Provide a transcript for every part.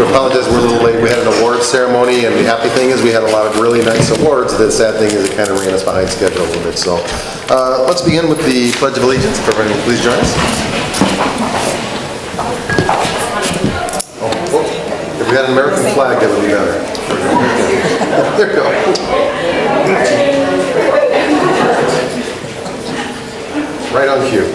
I apologize, we're a little late. We had an awards ceremony, and the happy thing is we had a lot of really nice awards. The sad thing is it kind of ran us behind schedule a little bit. So let's begin with the Pledge of Allegiance. If everybody will please join us. If we had an American flag, that would be better. There we go. Right on cue.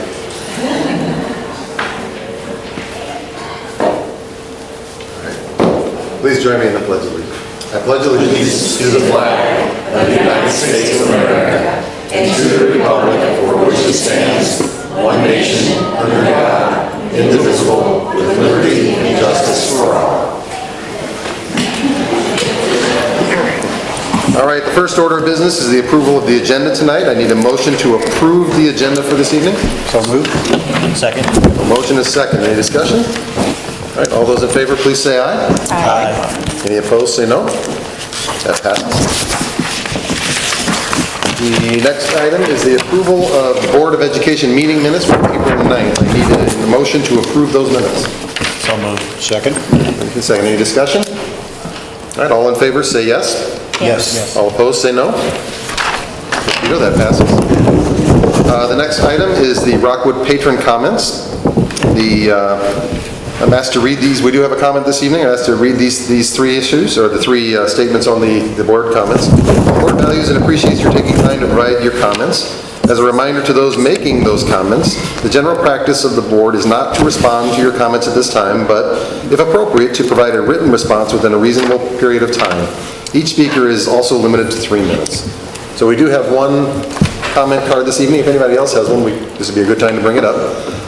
Please join me in the Pledge of Allegiance. I pledge allegiance to the flag of the United States of America and to the republic for which it stands, one nation, under God, indivisible, with liberty and justice for all. All right, the first order of business is the approval of the agenda tonight. I need a motion to approve the agenda for this evening. So moved. Second. A motion is second. Any discussion? All right, all those in favor, please say aye. Aye. Any opposed, say no. That passes. The next item is the approval of the Board of Education meeting minutes from April 9th. I need a motion to approve those minutes. So moved. Second. Second. Any discussion? All right, all in favor, say yes. Yes. All opposed, say no. You know that passes. The next item is the Rockwood Patron Comments. I'm asked to read these. We do have a comment this evening. I'm asked to read these three issues, or the three statements on the board comments. The board values and appreciates your taking time to provide your comments. As a reminder to those making those comments, the general practice of the board is not to respond to your comments at this time, but, if appropriate, to provide a written response within a reasonable period of time. Each speaker is also limited to 3 minutes. So we do have one comment card this evening. If anybody else has one, this would be a good time to bring it up.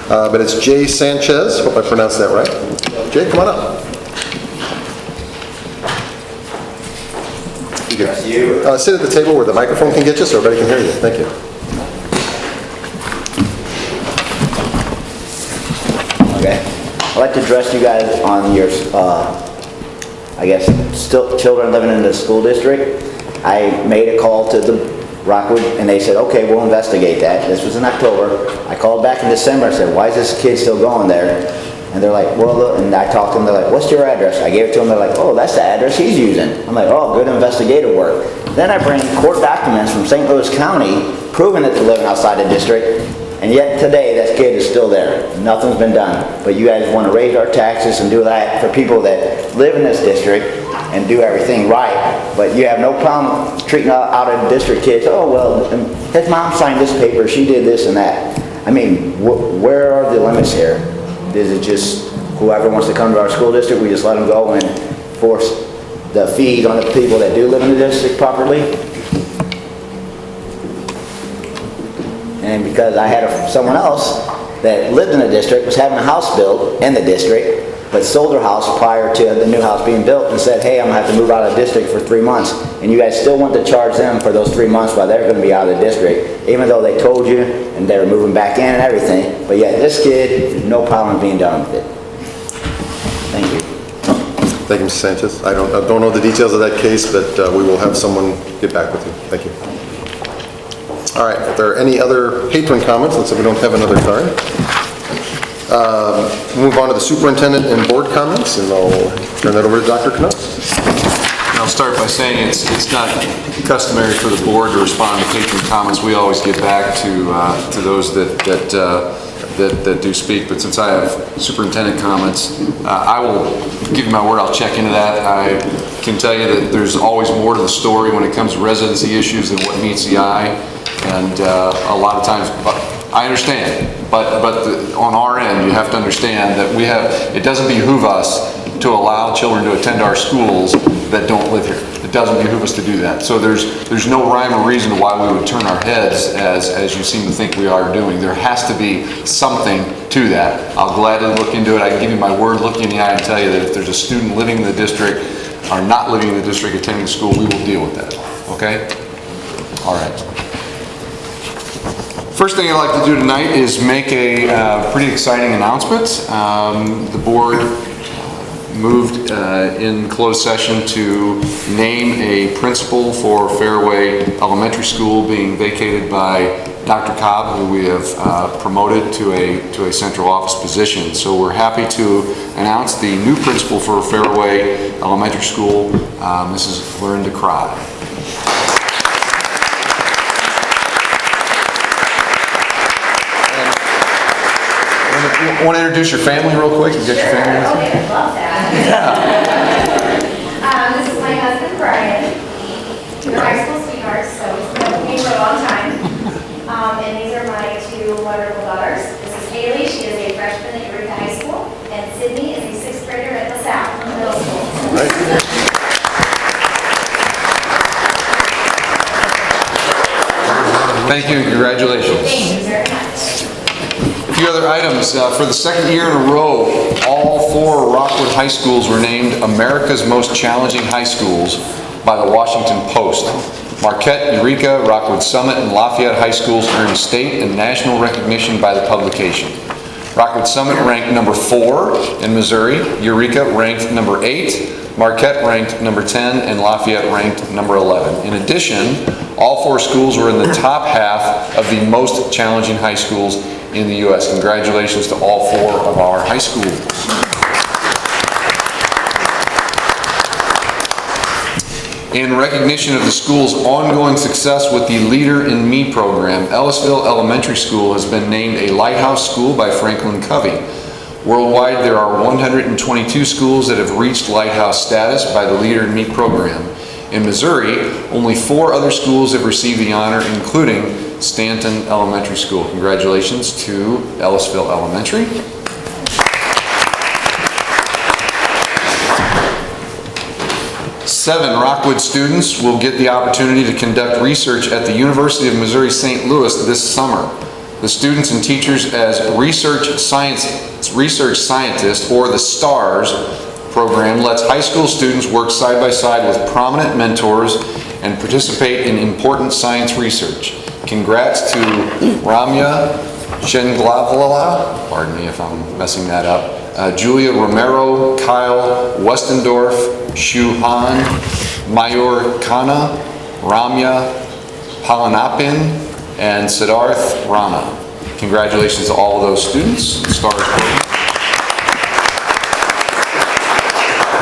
But it's Jay Sanchez. Hope I pronounced that right. Jay, come on up. You can sit at the table where the microphone can get you so everybody can hear you. Thank you. Okay. I'd like to address you guys on your, still children living in the school district. I made a call to the Rockwood, and they said, okay, we'll investigate that. This was in October. I called back in December and said, why is this kid still going there? And they're like, well, and I talked to them, they're like, what's your address? I gave it to them, they're like, oh, that's the address he's using. I'm like, oh, good investigative work. Then I bring court documents from St. Louis County proving that they're living outside the district, and yet today that kid is still there. Nothing's been done. But you guys want to raise our taxes and do that for people that live in this district and do everything right, but you have no problem treating out of district kids. Oh, well, his mom signed this paper, she did this and that. I mean, where are the limits here? Is it just whoever wants to come to our school district, we just let them go and force the fees on the people that do live in the district properly? And because I had someone else that lived in the district, was having a house built in the district, but sold their house prior to the new house being built and said, hey, I'm going to have to move out of the district for 3 months. And you guys still want to charge them for those 3 months while they're going to be out of the district, even though they told you and they were moving back in and everything. But yet this kid, no problem being done with it. Thank you. Thank you, Mr. Sanchez. I don't know the details of that case, but we will have someone get back with you. Thank you. All right, if there are any other patron comments, let's say we don't have another card. Move on to the superintendent and board comments, and I'll turn that over to Dr. Knox. I'll start by saying it's not customary for the board to respond to patron comments. We always get back to those that do speak. But since I have superintendent comments, I will give you my word. I'll check into that. I can tell you that there's always more to the story when it comes to residency issues than what meets the eye, and a lot of times. I understand, but on our end, you have to understand that it doesn't behoove us to allow children to attend our schools that don't live here. It doesn't behoove us to do that. So there's no rhyme or reason why we would turn our heads as you seem to think we are doing. There has to be something to that. I'll gladly look into it. I can give you my word, look you in the eye and tell you that if there's a student living in the district or not living in the district attending school, we will deal with that. Okay? All right. First thing I'd like to do tonight is make a pretty exciting announcement. The board moved in closed session to name a principal for Fairway Elementary School, being vacated by Dr. Cobb, who we have promoted to a central office position. So we're happy to announce the new principal for Fairway Elementary School, Mrs. Lorinda Cry. Want to introduce your family real quick? You got your family with you? Okay, I love that. This is my husband, Brian. We're high school sweethearts, so we've been with me for a long time. And these are my two wonderful daughters. This is Haley, she is a freshman at Eureka High School, and Sydney is a sixth grader at LaSalle Middle School. Thank you, congratulations. Thank you very much. A few other items. For the second year in a row, all 4 Rockwood high schools were named America's Most Challenging High Schools by the Washington Post. Marquette, Eureka, Rockwood Summit, and Lafayette high schools earned state and national recognition by the publication. Rockwood Summit ranked number 4 in Missouri, Eureka ranked number 8, Marquette ranked number 10, and Lafayette ranked number 11. In addition, all 4 schools were in the top half of the most challenging high schools in the U.S. Congratulations to all 4 of our high schools. In recognition of the school's ongoing success with the Leader in Me program, Ellisville Elementary School has been named a Lighthouse School by Franklin Covey. Worldwide, there are 122 schools that have reached Lighthouse status by the Leader in Me program. In Missouri, only 4 other schools have received the honor, including Stanton Elementary School. Congratulations to Ellisville Elementary. Seven Rockwood students will get the opportunity to conduct research at the University of Missouri St. Louis this summer. The students and teachers as research scientists, or the STARS program, lets high school students work side by side with prominent mentors and participate in important science research. Congrats to Ramya Shenglavala, pardon me if I'm messing that up, Julia Romero, Kyle Westendorf, Shu Han, Mayur Khanna, Ramya Palanapin, and Siddharth Rana. Congratulations to all of those students. STARS program.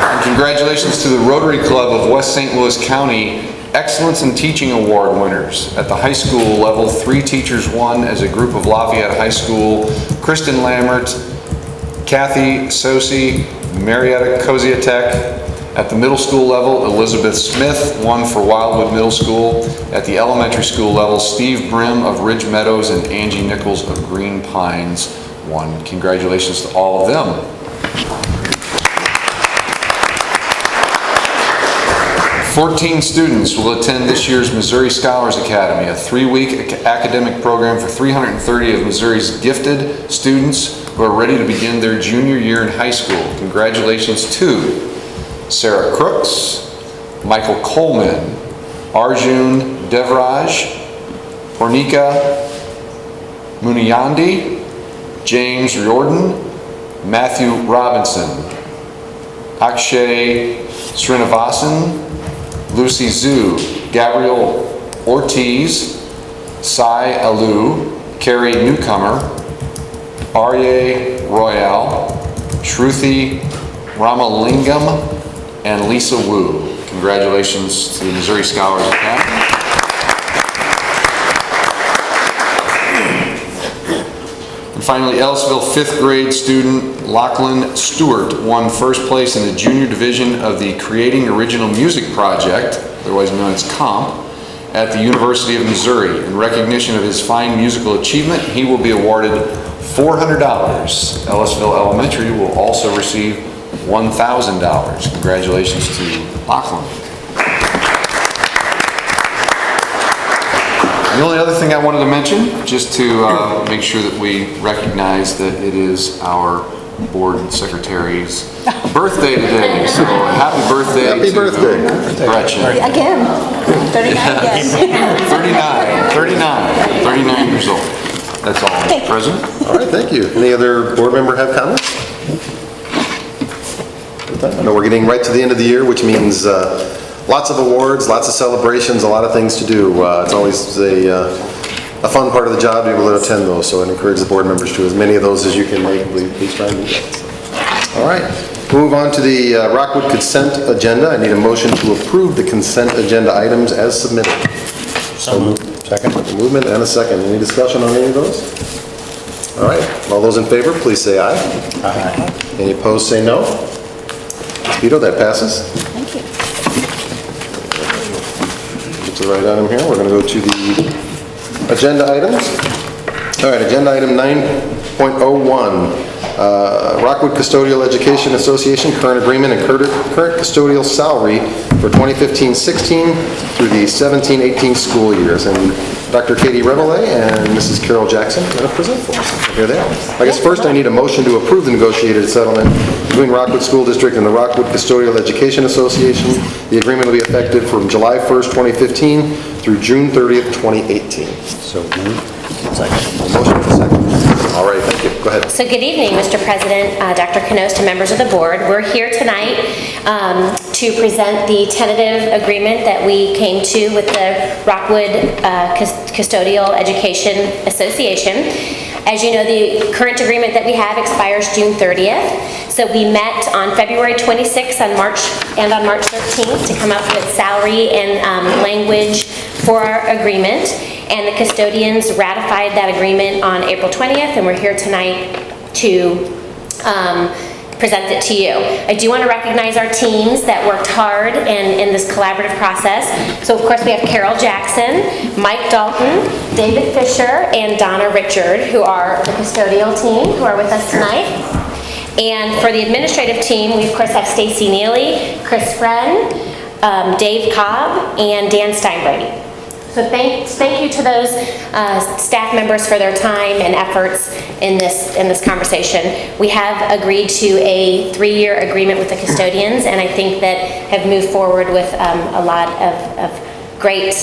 And congratulations to the Rotary Club of West St. Louis County Excellence in Teaching Award winners. At the high school level, 3 teachers won as a group of Lafayette High School: Kristen Lambert, Kathy Sosi, Marietta Koziatek. At the middle school level, Elizabeth Smith won for Wildwood Middle School. At the elementary school level, Steve Brim of Ridge Meadows and Angie Nichols of Green Pines won. Congratulations to all of them. 14 students will attend this year's Missouri Scholars Academy, a 3-week academic program for 330 of Missouri's gifted students who are ready to begin their junior year in high school. Congratulations to Sarah Crooks, Michael Coleman, Arjun Devraj, Pornika Muniyandi, James Riordan, Matthew Robinson, Akshay Srinivasan, Lucy Zhu, Gabriel Ortiz, Sai Alu, Carrie Newcomer, Arye Royale, Shruti Ramalingam, and Lisa Wu. Congratulations to the Missouri Scholars Academy. And finally, Ellisville 5th grade student Lachlan Stewart won first place in the junior division of the Creating Original Music Project, otherwise known as COMP, at the University of Missouri. In recognition of his fine musical achievement, he will be awarded $400. Ellisville Elementary will also receive $1,000. Congratulations to Lachlan. The only other thing I wanted to mention, just to make sure that we recognize that it is our board secretary's birthday today. So happy birthday Happy to birthday. Gretchen. Again, 39 again. 39 years old. That's all, Mr. President. All right, thank you. Any other board member have comments? with them. I know we're getting right to the end of the year, which means lots of awards, lots of celebrations, a lot of things to do. It's always a fun part of the job to be able to attend those, so I'd encourage the board members to, as many of those as you can make, please try and do that. So, all right, move on to the Rockwood consent agenda. I need a motion to approve the consent agenda items as submitted. So moved. Second. A movement and a second. Any discussion on any of those? All right, all those in favor, please say aye. Aye. Any opposed, say no. Ms. Vito, that passes. Thank you. Get to the right item here. We're going to go to the agenda items. All right, agenda item 9.01, Rockwood Custodial Education Association current agreement and current custodial salary for 2015-16 through the 17-18 school years. And Dr. Katie Reveille and Mrs. Carol Jackson are going to present for us. Here they are. I guess first I need a motion to approve the negotiated settlement between Rockwood School District and the Rockwood Custodial Education Association. The agreement will be effective from July 1st, 2015 through June 30th, 2018. So moved. Second. Motion and a second. All right, thank you. Go ahead. So good evening, Mr. President, Dr. Knost, and members of the board. We're here tonight to present the tentative agreement that we came to with the Rockwood Custodial Education Association. As you know, the current agreement that we have expires June 30th. So we met on February 26th and on March 13th to come up with salary and language for our agreement. And the custodians ratified that agreement on April 20th, and we're here tonight to present it to you. I do want to recognize our teams that worked hard in this collaborative process. So of course we have Carol Jackson, Mike Dalton, David Fisher, and Donna Richard, who are the custodial team, who are with us tonight. And for the administrative team, we of course have Stacy Neely, Chris Friend, Dave Cobb, and Dan Steinbrady. So thank you to those staff members for their time and efforts in this conversation. We have agreed to a 3-year agreement with the custodians, and I think that have moved forward with a lot of great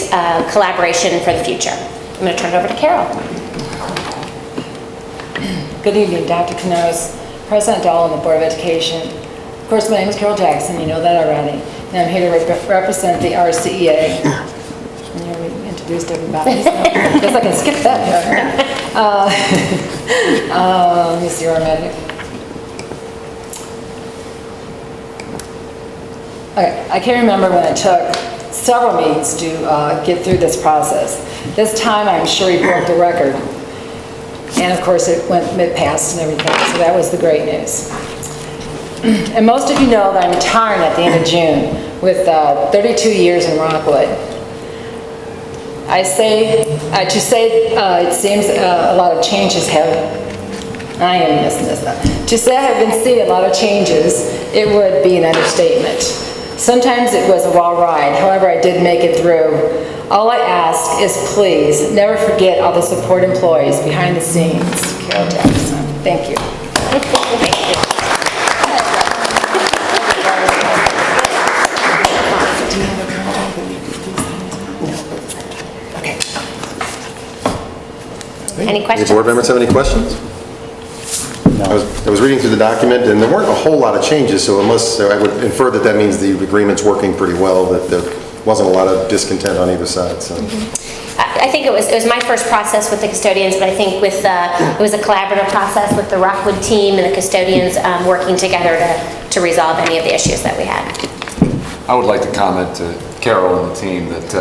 collaboration for the future. I'm going to turn it over to Carol. Good evening, Dr. Knost, President Dahl, and the Board of Education. Of course, my name is Carol Jackson, you know that already, and I'm here to represent the RCEA. And you already introduced everybody, so I guess I can skip that part. Let me see where I'm at here. Okay, I can remember when it took several meetings to get through this process. This time, I'm sure we broke the record. And of course, it passed and everything, so that was the great news. And most of you know that I'm retiring at the end of June with 32 years in Rockwood. It seems a lot of changes have, I am missing this up. To say I have been seeing a lot of changes, it would be an understatement. Sometimes it was a wild ride, however I did make it through. All I ask is please never forget all the support employees behind the scenes. Carol Jackson, thank you. Thank you. Any questions? Any board members have any questions? No. I was reading through the document, and there weren't a whole lot of changes, so I would infer that that means the agreement's working pretty well, that there wasn't a lot of discontent on either side. So. I think it was my first process with the custodians, but I think it was a collaborative process with the Rockwood team and the custodians working together to resolve any of the issues that we had. I would like to comment to Carol and the team that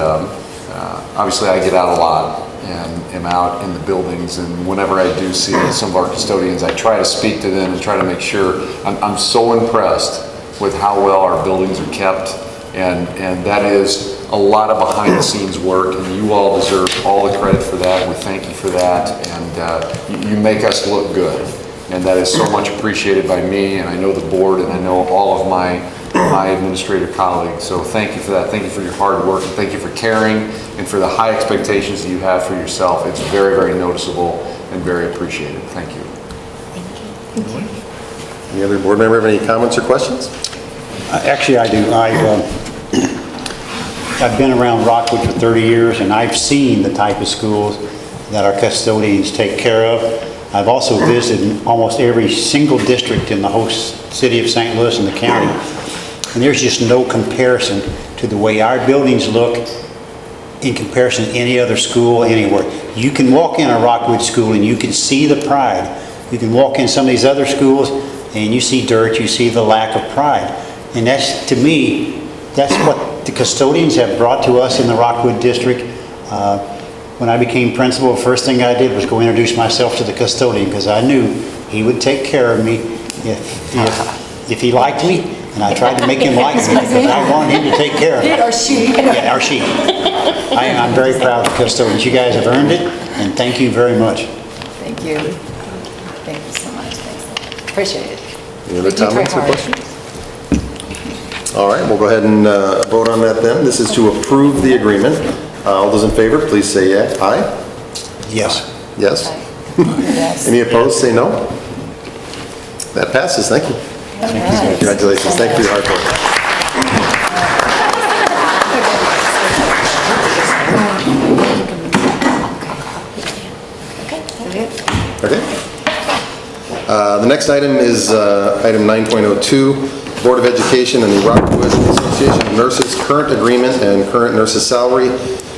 obviously I get out a lot and am out in the buildings, and whenever I do see some of our custodians, I try to speak to them and try to make sure. I'm so impressed with how well our buildings are kept, and that is a lot of behind the scenes work, and you all deserve all the credit for that. We thank you for that, and you make us look good, and that is so much appreciated by me, and I know the board, and I know all of my administrative colleagues. So thank you for that. Thank you for your hard work, and thank you for caring and for the high expectations that you have for yourself. It's very, very noticeable and very appreciated. Thank you. Thank you. Any other board member have any comments or questions? Actually, I do. I've been around Rockwood for 30 years, and I've seen the type of schools that our custodians take care of. I've also visited almost every single district in the whole city of St. Louis and the county. And there's just no comparison to the way our buildings look in comparison to any other school anywhere. You can walk in a Rockwood school and you can see the pride. You can walk in some of these other schools and you see dirt, you see the lack of pride. And that's, to me, that's what the custodians have brought to us in the Rockwood district. When I became principal, the first thing I did was go introduce myself to the custodian because I knew he would take care of me if he liked me, and I tried to make him like me because I wanted him to take care of me. Or she. Yeah, or she. I'm very proud of the custodians. You guys have earned it, and thank you very much. Thank you. Thank you so much. Thanks. Appreciate it. Any other We do try comments or hard. questions? All right, we'll go ahead and vote on that then. This is to approve the agreement. All those in favor, please say yeah. Aye? Yes. Yes? Yes. Any opposed, say no. That passes, thank you. Congratulations, thank you for your hard work. Okay. The next item is item 9.02, Board of Education and the Rockwood Association of Nurses current agreement and current nurses salary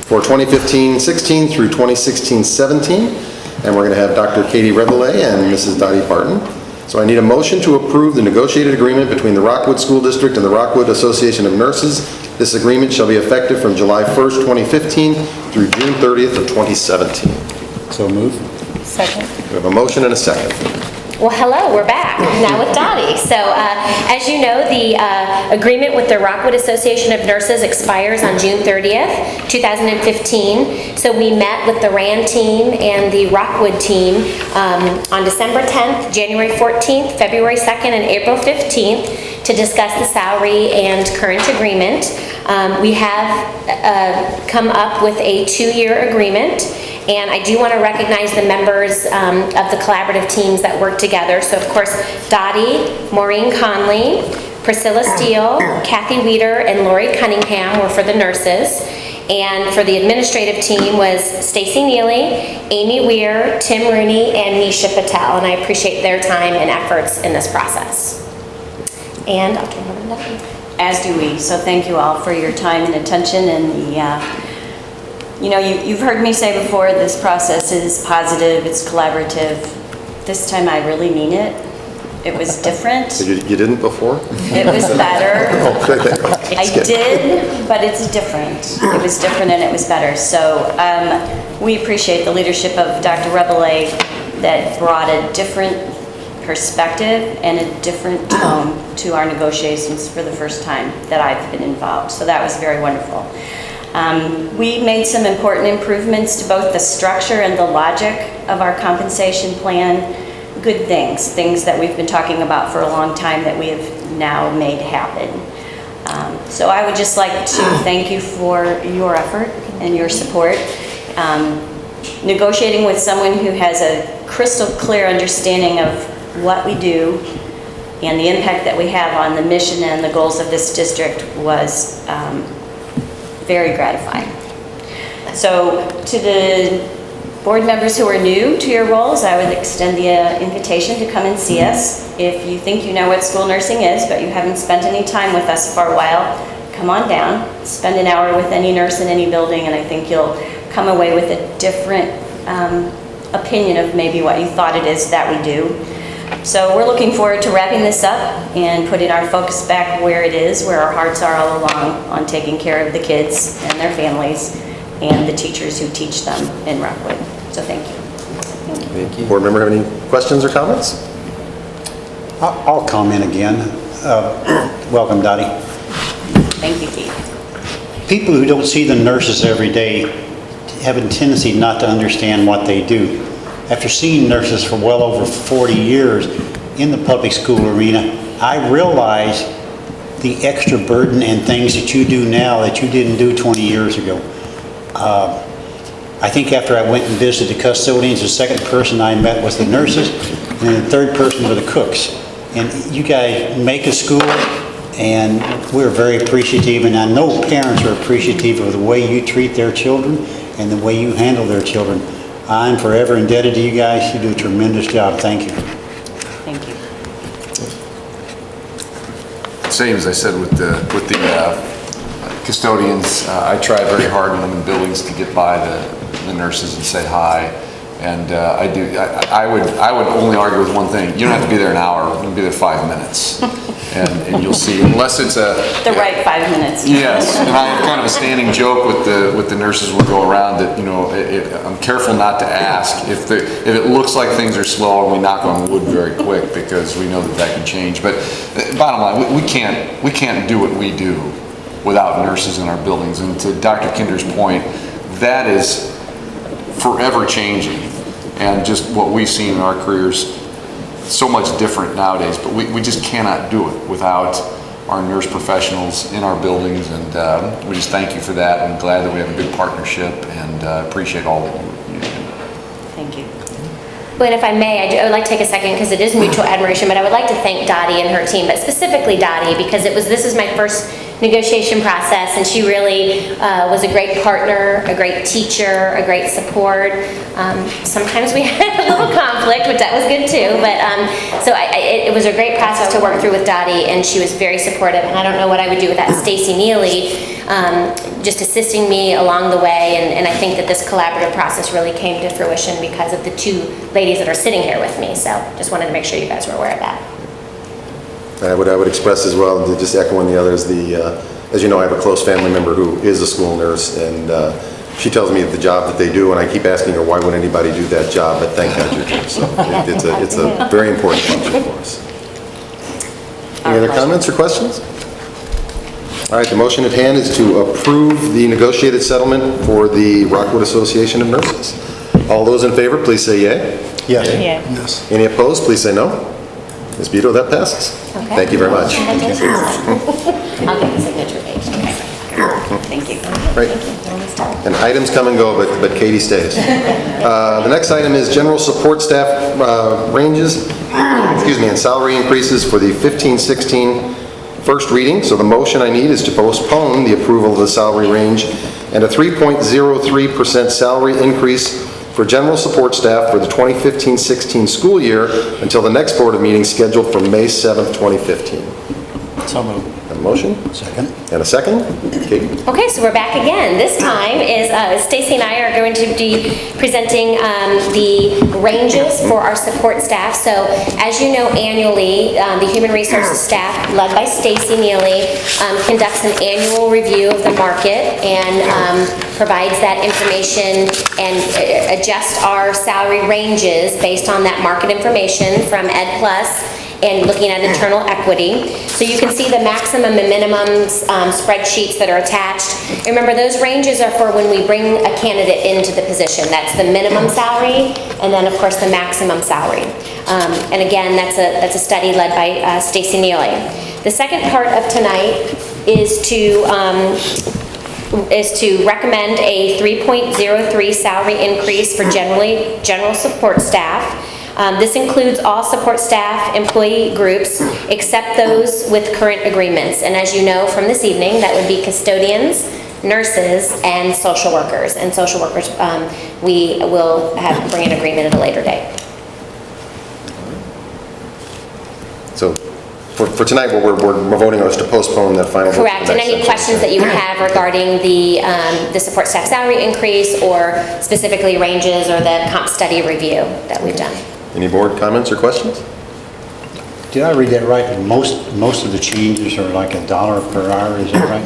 for 2015-16 through 2016-17. And we're going to have Dr. Katie Reveille and Mrs. Dottie Barton. So I need a motion to approve the negotiated agreement between the Rockwood School District and the Rockwood Association of Nurses. This agreement shall be effective from July 1st, 2015 through June 30th of 2017. So move. Second. We have a motion and a second. Well, hello, we're back, now with Dottie. So, as you know, the agreement with the Rockwood Association of Nurses expires on June 30th, 2015. So we met with the RAN team and the Rockwood team on December 10th, January 14th, February 2nd, and April 15th to discuss the salary and current agreement. We have come up with a 2-year agreement. And I do want to recognize the members of the collaborative teams that work together. So, of course, Dottie, Maureen Conley, Priscilla Steele, Kathy Weeder, and Lori Cunningham were for the nurses. And for the administrative team was Stacy Neely, Amy Weir, Tim Rooney, and Nisha Patel. And I appreciate their time and efforts in this process. And I'll turn it over to Dottie. As do we. So thank you all for your time and attention and the you know, you've heard me say before, this process is positive, it's collaborative. This time I really mean it. It was different. You didn't before? It was better. Okay. I did, but it's different. It was different and it was better. So we appreciate the leadership of Dr. Reveille that brought a different perspective and a different tone to our negotiations for the first time that I've been involved. So that was very wonderful. We made some important improvements to both the structure and the logic of our compensation plan. Good things that we've been talking about for a long time that we have now made happen. So I would just like to thank you for your effort and your support. Negotiating with someone who has a crystal clear understanding of what we do and the impact that we have on the mission and the goals of this district was very gratifying. So to the board members who are new to your roles, I would extend the invitation to come and see us. If you think you know what school nursing is, but you haven't spent any time with us for a while, come on down, spend an hour with any nurse in any building, and I think you'll come away with a different opinion of maybe what you thought it is that we do. So we're looking forward to wrapping this up and putting our focus back where it is, where our hearts are all along, on taking care of the kids and their families and the teachers who teach them in Rockwood. So thank you. Thank you. Board member have any questions or comments? I'll comment again. Welcome, Dottie. Thank you, Keith. People who don't see the nurses every day have a tendency not to understand what they do. After seeing nurses for well over 40 years in the public school arena, I realize the extra burden and things that you do now that you didn't do 20 years ago. I think after I went and visited the custodians, the second person I met was the nurses, and then the third person were the cooks. And you guys make a school, and we're very appreciative, and I know parents are appreciative of the way you treat their children and the way you handle their children. I'm forever indebted to you guys. You do a tremendous job. Thank you. Thank you. Same as I said with the custodians, I try very hard when I'm in buildings to get by the nurses and say hi. And I would only argue with one thing. You don't have to be there an hour. You can be there 5 minutes. And you'll see, unless it's The right 5 minutes. Yes, and I have kind of a standing joke with the nurses when we go around that, you know, I'm careful not to ask if it looks like things are slow and we knock on wood very quick, because we know that can change. But bottom line, we can't do what we do without nurses in our buildings. And to Dr. Kinder's point, that is forever changing, and just what we've seen in our careers, so much different nowadays, but we just cannot do it without our nurse professionals in our buildings, and we just thank you for that, and glad that we have a good partnership, and appreciate all that you do. Thank you. Well, and if I may, I would like to take a second, because it is mutual admiration, but I would like to thank Dottie and her team, but specifically Dottie, because this is my first negotiation process, and she really was a great partner, a great teacher, a great support. Sometimes we had a little conflict, which that was good too, but so it was a great process to work through with Dottie, and she was very supportive, and I don't know what I would do without Stacy Neely, just assisting me along the way, and I think that this collaborative process really came to fruition because of the two ladies that are sitting here with me, so just wanted to make sure you guys were aware of that. I would express as well, to just echoing the others, as you know, I have a close family member who is a school nurse, and she tells me the job that they do, and I keep asking her, why would anybody do that job? But thank God you're here. So it's a very important function for us. Any other comments or questions? All right, the motion at hand is to approve the negotiated settlement for the Rockwood Association of Nurses. All those in favor, please say yay. Yes. Yes. Any opposed, please say no. Ms. Vito, that passes. Okay. Thank you very much. I'll get the signature page. Thank you. Right. And items come and go, but Katie stays. The next item is general support staff ranges, and salary increases for the 15-16 first reading. So the motion I need is to postpone the approval of the salary range and a 3.03% salary increase for general support staff for the 2015-16 school year until the next board meeting scheduled for May 7th, 2015. So moved. A motion? Second. And a second? Katie? Okay, so we're back again. This time is Stacy and I are going to be presenting the ranges for our support staff. So as you know, annually, the human resources staff, led by Stacy Neely, conducts an annual review of the market and provides that information and adjusts our salary ranges based on that market information from Ed Plus and looking at internal equity. So you can see the maximum and minimums spreadsheets that are attached. Remember, those ranges are for when we bring a candidate into the position. That's the minimum salary, and then of course the maximum salary. And again, that's a study led by Stacy Neely. The second part of tonight is to recommend a 3.03 salary increase for general support staff. This includes all support staff employee groups except those with current agreements. And as you know from this evening, that would be custodians, nurses, and social workers. And social workers, we will bring an agreement at a later date. So for tonight, what we're voting on is to postpone the final vote. Correct, and any questions that you would have regarding the support staff salary increase or specifically ranges or the comp study review that we've done. Any board comments or questions? Did I read that right? Most of the changes are like $1 per hour, is that right?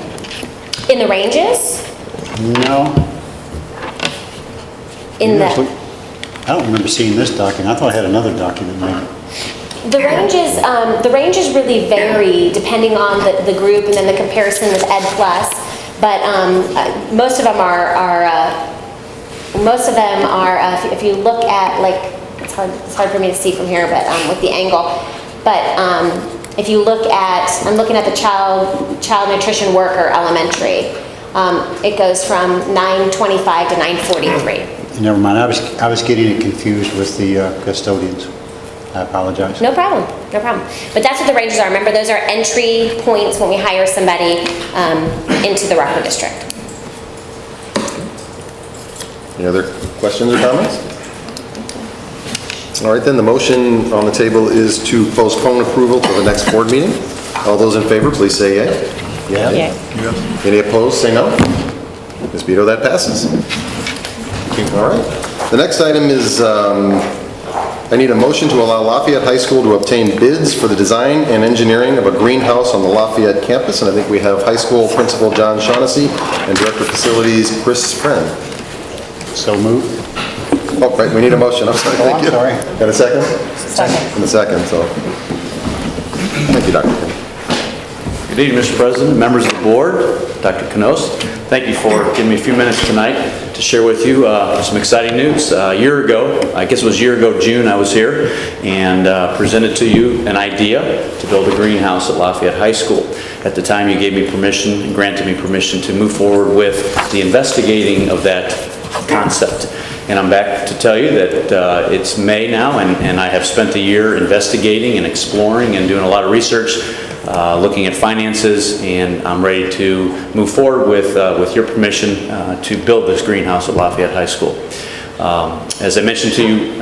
In the ranges? No. I don't remember seeing this document. I thought I had another document maybe. The ranges really vary depending on the group and then the comparison with Ed Plus, but most of them are if you look at, like, it's hard for me to see from here, but with the angle, but if you look at, I'm looking at the child nutrition worker elementary, it goes from $9.25 to $9.43. Never mind, I was getting it confused with the custodians. I apologize. No problem, no problem. But that's what the ranges are. Remember, those are entry points when we hire somebody into the Rockwood district. Any other Questions or comments? All right, then, the motion on the table is to postpone approval to the next board meeting. All those in favor, please say yea. Yeah. Any opposed, say no. Ms. Beto, that passes. All right. The next item is, I need a motion to allow Lafayette High School to obtain bids for the design and engineering of a greenhouse on the Lafayette campus, and I think we have high school principal John Shaughnessy and director of facilities Chris Friend. So moved. Oh, right, we need a motion, I'm sorry. Oh, Thank I'm you. sorry. Got a second? Second. And a second, so. Thank you, Dr. King. Good evening, Mr. President, members of the board, Dr. Knost. Thank you for giving me a few minutes tonight to share with you some exciting news. A year ago, I guess it was a year ago, June, I was here and presented to you an idea to build a greenhouse at Lafayette High School. At the time, you gave me permission and granted me permission to move forward with the investigating of that concept. And I'm back to tell you that it's May now, and I have spent a year investigating and exploring and doing a lot of research, looking at finances, and I'm ready to move forward with your permission to build this greenhouse at Lafayette High School. As I mentioned to you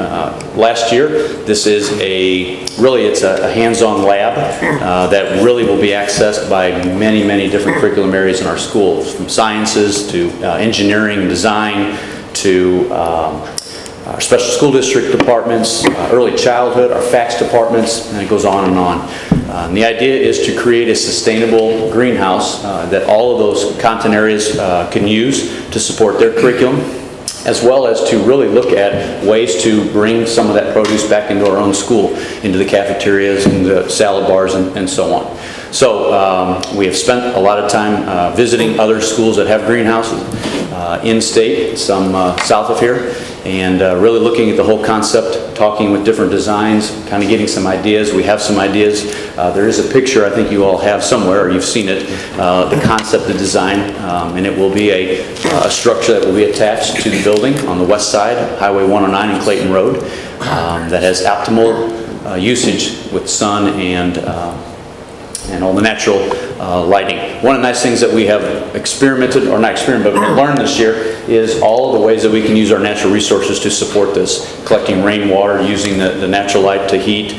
last year, this is it's a hands-on lab that really will be accessed by many different curriculum areas in our schools, from sciences to engineering and design, to our special school district departments, early childhood, our FACS departments, and it goes on and on. And the idea is to create a sustainable greenhouse that all of those content areas can use to support their curriculum, as well as to really look at ways to bring some of that produce back into our own school, into the cafeterias and the salad bars and so on. So we have spent a lot of time visiting other schools that have greenhouses in-state, some south of here, and really looking at the whole concept, talking with different designs, kind of getting some ideas. We have some ideas. There is a picture I think you all have somewhere, or you've seen it, the concept, the design, and it will be a structure that will be attached to the building on the west side, Highway 109 and Clayton Road, that has optimal usage with sun and all the natural lighting. One of the nice things that we have experimented, or not experimented, but learned this year is all of the ways that we can use our natural resources to support this, collecting rainwater, using the natural light to heat,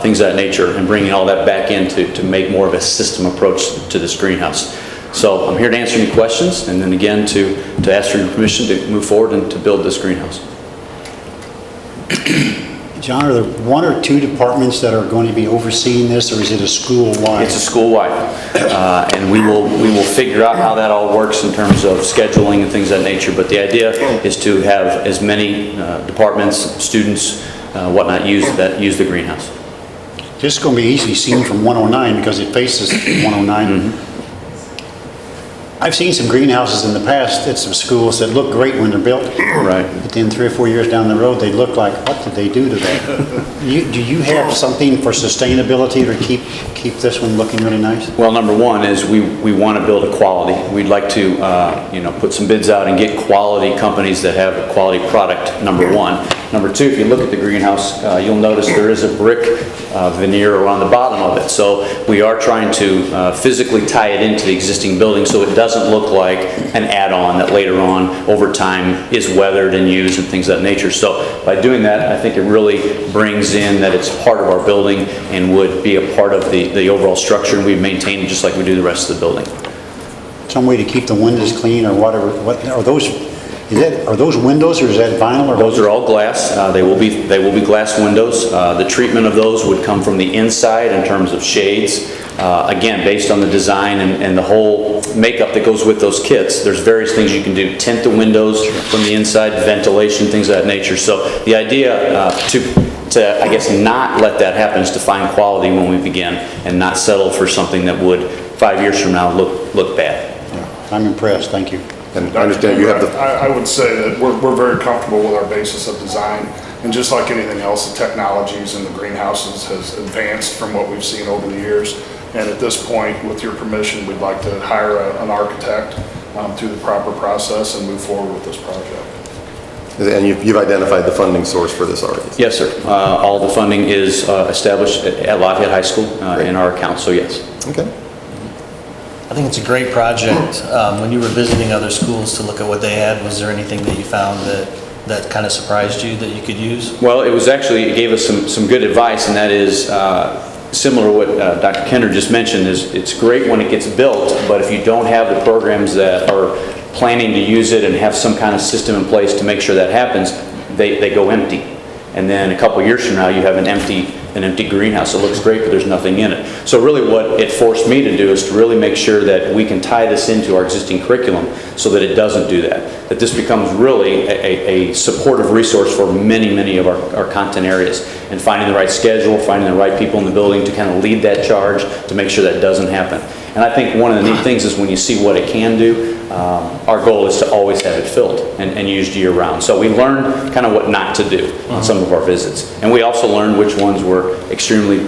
things of that nature, and bringing all that back in to make more of a system approach to this greenhouse. So I'm here to answer any questions, and then again to ask for your permission to move forward and to build this greenhouse. John, are there one or two departments that are going to be overseeing this, or is it a school-wide? It's a school-wide, and we will figure out how that all works in terms of scheduling and things of that nature. But the idea is to have as many departments, students, whatnot, use the greenhouse. This is going to be easily seen from 109 because it faces 109. Mm-hmm. I've seen some greenhouses in the past at some schools that look great when they're built. Right. But then 3 or 4 years down the road, they look like, what did they do to that? Do you have something for sustainability to keep this one looking really nice? Well, number one is we want to build a quality. We'd like to put some bids out and get quality companies that have a quality product, number one. Number two, if you look at the greenhouse, you'll notice there is a brick veneer around the bottom of it. So we are trying to physically tie it into the existing building so it doesn't look like an add-on that later on, over time, is weathered and used and things of that nature. So by doing that, I think it really brings in that it's part of our building and would be a part of the overall structure, and we maintain it just like we do the rest of the building. Some way to keep the windows clean or whatever? What are those? Are those windows, or is that vinyl? Or those are all glass. They will be glass windows. The treatment of those would come from the inside in terms of shades. Again, based on the design and the whole makeup that goes with those kits, there's various things you can do. Tint the windows from the inside, ventilation, things of that nature. So the idea to I guess not let that happen is to find quality when we begin and not settle for something that would 5 years from now look bad. Yeah, I'm impressed. Thank you. And I understand you have the... I would say that we're very comfortable with our basis of design, and just like anything else, the technologies in the greenhouses has advanced from what we've seen over the years. And at this point, with your permission, we'd like to hire an architect through the proper process and move forward with this project. And you've identified the funding source for this already? Yes, sir. All the funding is established at Lafayette High School in our account, so yes. Okay. I think it's a great project. When you were visiting other schools to look at what they had, was there anything that you found that that kind of surprised you that you could use? Well, it gave us some good advice, and that is similar to what Dr. Kinder just mentioned, is it's great when it gets built, but if you don't have the programs that are planning to use it and have some kind of system in place to make sure that happens, they go empty. And then a couple years from now, you have an empty greenhouse. It looks great, but there's nothing in it. So really what it forced me to do is to really make sure that we can tie this into our existing curriculum so that it doesn't do that. That this becomes really a supportive resource for many of our content areas. And finding the right schedule, finding the right people in the building to kind of lead that charge to make sure that doesn't happen. And I think one of the neat things is when you see what it can do, our goal is to always have it filled and used year-round. So we learned kind of what not to do on some of our visits. And we also learned which ones were extremely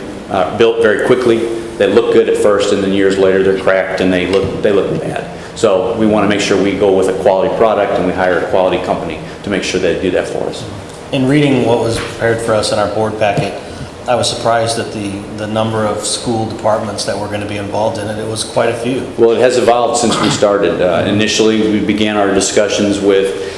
built very quickly. They look good at first, and then years later they're cracked and they look bad. So we want to make sure we go with a quality product, and we hire a quality company to make sure they do that for us. In reading what was prepared for us in our board packet, I was surprised at the number of school departments that were going to be involved in it. It was quite a few. Well, it has evolved since we started. Initially, we began our discussions with,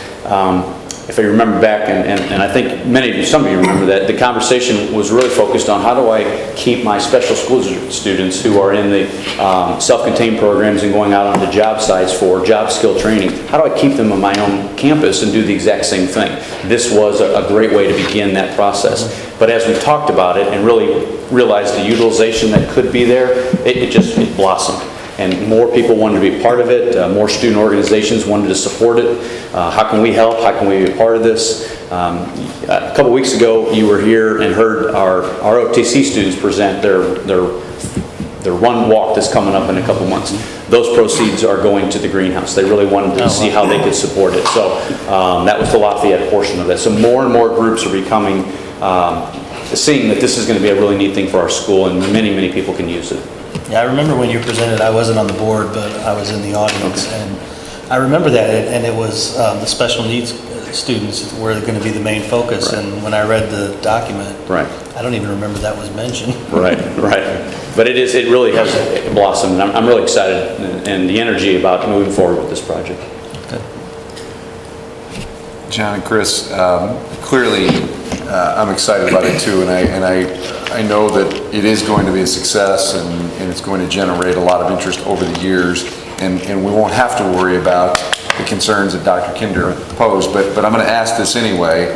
if I remember back, and I think some of you remember that, the conversation was really focused on how do I keep my special school students who are in the self-contained programs and going out onto job sites for job skill training, how do I keep them on my own campus and do the exact same thing? This was a great way to begin that process. But as we talked about it and really realized the utilization that could be there, it blossomed. And more people wanted to be part of it, more student organizations wanted to support it. How can we help? How can we be a part of this? A couple weeks ago, you were here and heard our OTC students present their run walk that's coming up in a couple months. Those proceeds are going to the greenhouse. They really wanted to see how they could support it. So that was the Lafayette portion of that. So more and more groups are becoming, seeing that this is going to be a really neat thing for our school, and many people can use it. Yeah, I remember when you presented, I wasn't on the board, but I was in the audience, and I remember that, and it was the special needs students were going to be the main focus, right. And when I read the document, right. I don't even remember that was mentioned. Right. But it really has blossomed, and I'm really excited, and the energy about moving forward with this project. Good. John and Chris, clearly I'm excited about it too, and I know that it is going to be a success, and it's going to generate a lot of interest over the years, and we won't have to worry about the concerns that Dr. Kinder posed, but I'm going to ask this anyway.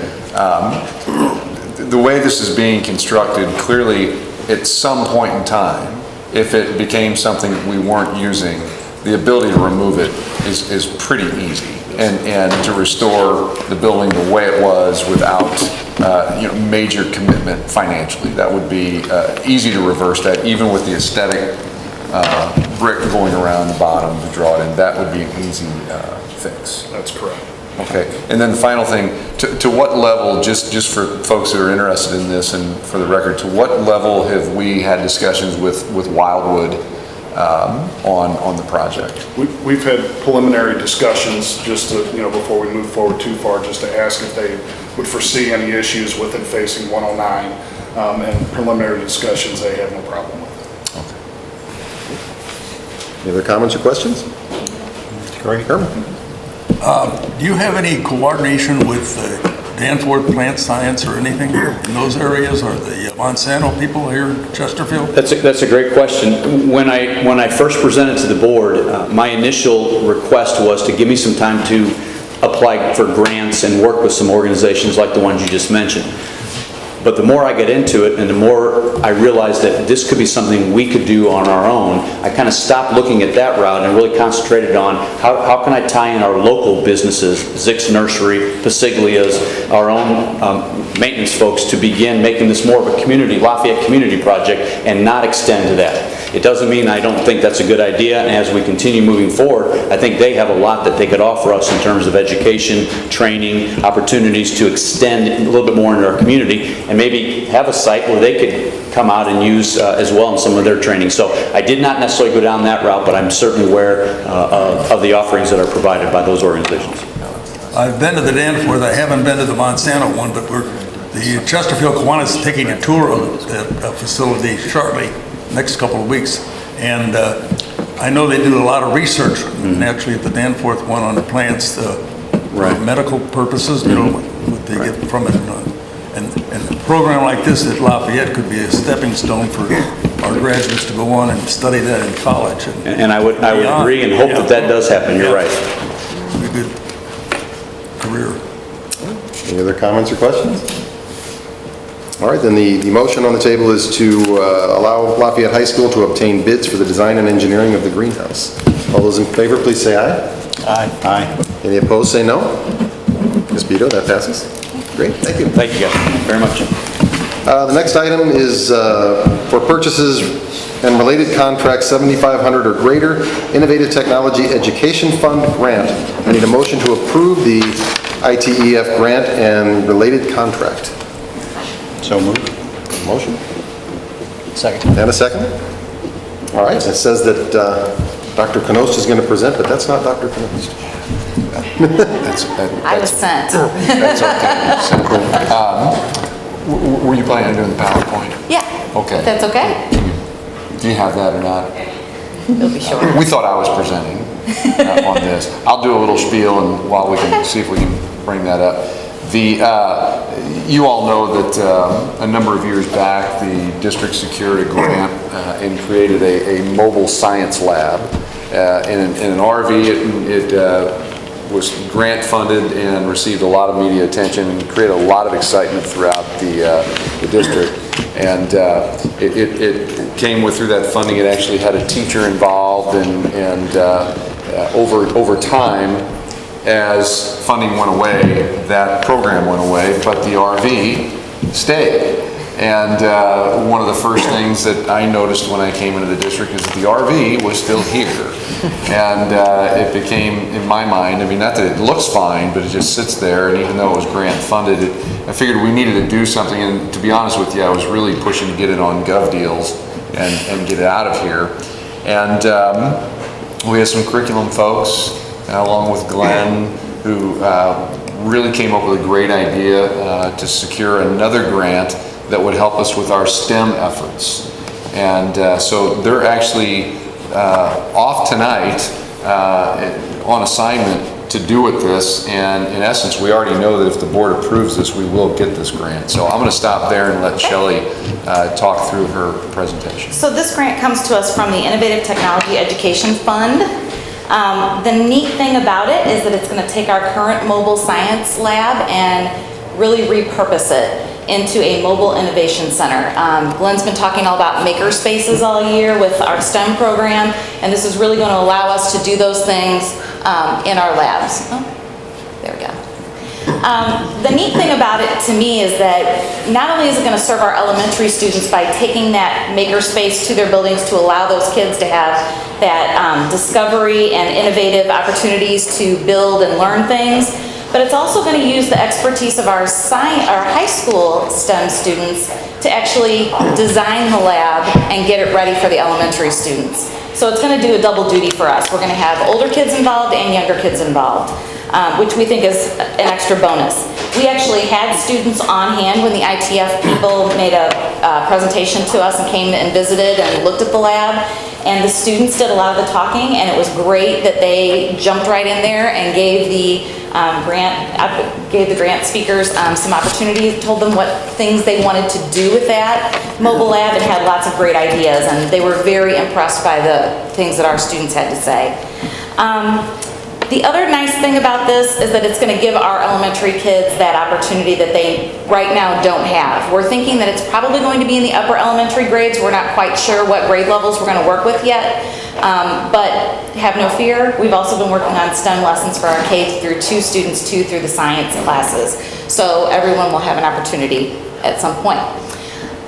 The way this is being constructed, clearly at some point in time, if it became something that we weren't using, the ability to remove it is pretty easy, and to restore the building the way it was without major commitment financially. That would be easy to reverse that, even with the aesthetic brick going around the bottom to draw it in. That would be an easy fix. That's correct. Okay, and then the final thing, to what level, just for folks that are interested in this and for the record, to what level have we had discussions with Wildwood on the project? We've had preliminary discussions just to, before we move forward too far, just to ask if they would foresee any issues with it facing 109, and preliminary discussions, they have no problem with it. Any other comments or questions? Great. Herman? Do you have any coordination with Danforth Plant Science or anything in those areas, or the Monsanto people here in Chesterfield? That's a great question. When I first presented to the board, my initial request was to give me some time to apply for grants and work with some organizations like the ones you just mentioned. But the more I get into it and the more I realized that this could be something we could do on our own, I kind of stopped looking at that route and really concentrated on how can I tie in our local businesses, Zick's Nursery, Pasiglia's, our own maintenance folks, to begin making this more of a community, Lafayette community project, and not extend to that. It doesn't mean I don't think that's a good idea, and as we continue moving forward, I think they have a lot that they could offer us in terms of education, training, opportunities to extend a little bit more into our community, and maybe have a site where they could come out and use as well in some of their training. So I did not necessarily go down that route, but I'm certainly aware of the offerings that are provided by those organizations. I've been to the Danforth, I haven't been to the Monsanto one, but the Chesterfield Kiwanis taking a tour of the facility shortly, next couple of weeks, and I know they do a lot of research, naturally at the Danforth one on the plants for medical purposes, what they get from it. And a program like this at Lafayette could be a stepping stone for our graduates to go on and study that in college. And I would agree and hope that does happen. You're right. It'd be a good career. Any other comments or questions? All right, then the motion on the table is to allow Lafayette High School to obtain bids for the design and engineering of the greenhouse. All those in favor, please say aye. Aye. Aye. Any opposed, say no. Ms. Beto, that passes. Great, thank you. Thank you guys very much. The next item is for purchases and related contracts 7,500 or greater, Innovative Technology Education Fund grant. I need a motion to approve the ITEF grant and related contract. So moved. Motion? Second. And a second? All right, it says that Dr. Knost is going to present, but that's not Dr. Knost. I was sent. That's okay. Were you planning on doing the PowerPoint? Yeah. Okay. That's okay? Do you have that or not? It'll be short. We thought I was presenting on this. I'll do a little spiel and while we can see if we can bring that up. You all know that a number of years back, the district secured a grant and created a mobile science lab. In an RV, it was grant funded and received a lot of media attention and created a lot of excitement throughout the district. And it came with, through that funding, it actually had a teacher involved, and over time, as funding went away, that program went away, but the RV stayed. And one of the first things that I noticed when I came into the district is that the RV was still here. And it became, in my mind, I mean, not that it looks fine, but it just sits there, and even though it was grant funded, I figured we needed to do something, and to be honest with you, I was really pushing to get it on Gov Deals and get it out of here. And we had some curriculum folks, along with Glenn, who really came up with a great idea to secure another grant that would help us with our STEM efforts. And so they're actually off tonight on assignment to do with this, and in essence, we already know that if the board approves this, we will get this grant. So I'm going to stop there and let Shelley talk through her presentation. So this grant comes to us from the Innovative Technology Education Fund. The neat thing about it is that it's going to take our current mobile science lab and really repurpose it into a mobile innovation center. Glenn's been talking all about maker spaces all year with our STEM program, and this is really going to allow us to do those things in our labs. Oh, there we go. The neat thing about it to me is that not only is it going to serve our elementary students by taking that maker space to their buildings to allow those kids to have that discovery and innovative opportunities to build and learn things, but it's also going to use the expertise of our high school STEM students to actually design the lab and get it ready for the elementary students. So it's going to do a double duty for us. We're going to have older kids involved and younger kids involved, which we think is an extra bonus. We actually had students on hand when the ITF people made a presentation to us and came and visited and looked at the lab. And the students did a lot of the talking, and it was great that they jumped right in there and gave the grant speakers some opportunities, told them what things they wanted to do with that mobile lab, and had lots of great ideas. And they were very impressed by the things that our students had to say. The other nice thing about this is that it's going to give our elementary kids that opportunity that they right now don't have. We're thinking that it's probably going to be in the upper elementary grades. We're not quite sure what grade levels we're going to work with yet, but have no fear. We've also been working on STEM lessons for our K through 2 students too, through the science classes. So everyone will have an opportunity at some point.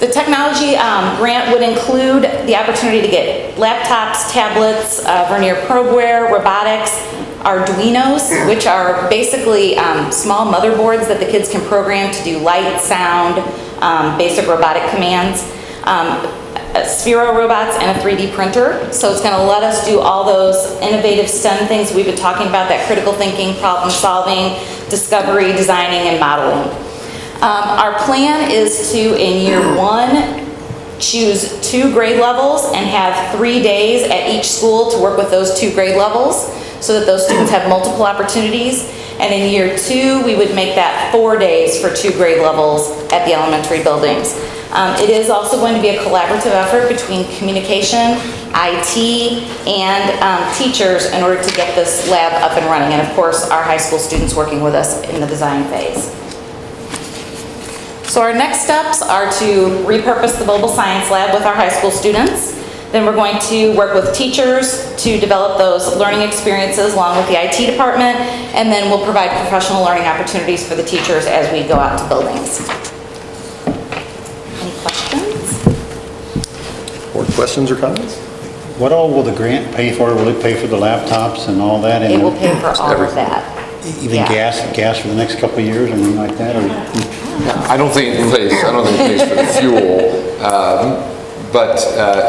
The technology grant would include the opportunity to get laptops, tablets, vernier probeware, robotics, Arduinos, which are basically small motherboards that the kids can program to do light, sound, basic robotic commands, Sphero robots, and a 3D printer. So it's going to let us do all those innovative STEM things we've been talking about, that critical thinking, problem solving, discovery, designing, and modeling. Our plan is to, in year 1, choose 2 grade levels and have 3 days at each school to work with those 2 grade levels, so that those students have multiple opportunities. And in year 2, we would make that 4 days for 2 grade levels at the elementary buildings. It is also going to be a collaborative effort between communication, IT, and teachers in order to get this lab up and running. And of course, our high school students working with us in the design phase. So our next steps are to repurpose the mobile science lab with our high school students. Then we're going to work with teachers to develop those learning experiences along with the IT department, and then we'll provide professional learning opportunities for the teachers as we go out to buildings. Any questions? Board questions or comments? What all will the grant pay for? Will it pay for the laptops and all that? And It will pay for all of that. even yeah. gas for the next couple of years or anything like that? Or? I don't think it pays for the fuel. But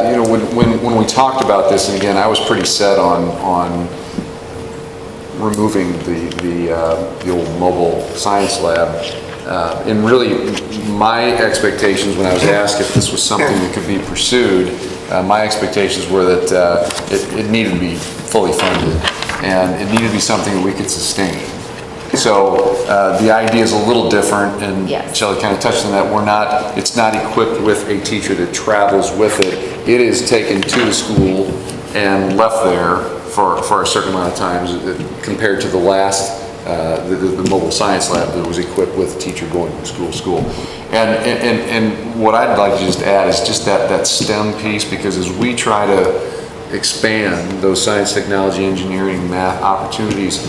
you know, when we talked about this, and again, I was pretty set on removing the old mobile science lab. And really, my expectations when I was asked if this was something that could be pursued, my expectations were that it needed to be fully funded, and it needed to be something that we could sustain. So the idea is a little different, and yes. Shelley kind of touched on that. It's not equipped with a teacher that travels with it. It is taken to the school and left there for a certain amount of times, compared to the last, the mobile science lab that was equipped with a teacher going from school to school. And what I'd like to just add is just that STEM piece, because as we try to expand those science, technology, engineering, math opportunities,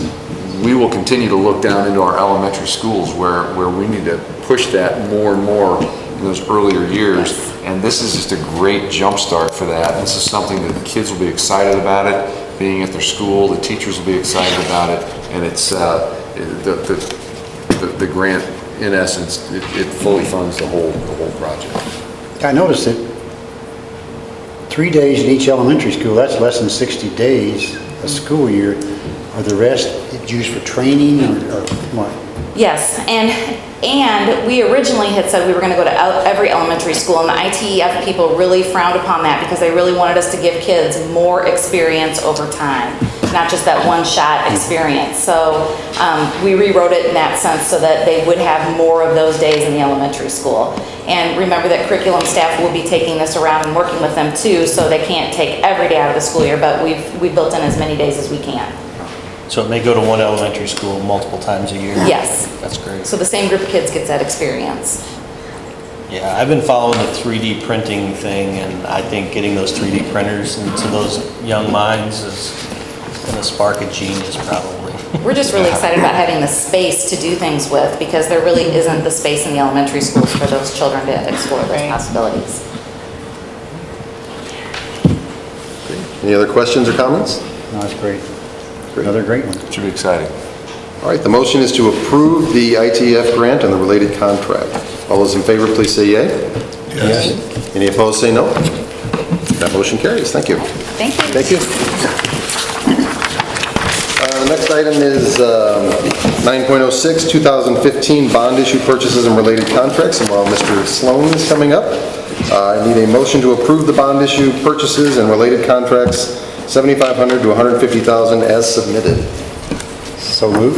we will continue to look down into our elementary schools where we need to push that more and more in those earlier years. And this is just a great jump start for that. This is something that the kids will be excited about it, being at their school, the teachers will be excited about it, and it's the grant, in essence, it fully funds the whole project. I noticed that 3 days in each elementary school, that's less than 60 days a school year. Are the rest used for training or what? Yes, and we originally had said we were going to go to every elementary school, and the ITEF people really frowned upon that because they really wanted us to give kids more experience over time, not just that one-shot experience. So we rewrote it in that sense so that they would have more of those days in the elementary school. And remember that curriculum staff will be taking this around and working with them too, so they can't take every day out of the school year, but we've built in as many days as we can. So it may go to one elementary school multiple times a year? Yes. That's great. So the same group of kids gets that experience. Yeah, I've been following the 3D printing thing, and I think getting those 3D printers into those young minds is going to spark a genius, probably. We're just really excited about having the space to do things with, because there really isn't the space in the elementary schools for those children to explore those possibilities. Any other questions or comments? No, that's great. Another great one. Should be exciting. All right, the motion is to approve the ITF grant and the related contract. All those in favor, please say yea. Yes. Any opposed, say no. That motion carries. Thank you. Thank you. Thank you. The next item is 9.06, 2015 bond issue purchases and related contracts. And while Mr. Sloan is coming up, I need a motion to approve the bond issue purchases and related contracts, $7,500 to $150,000 as submitted. So move.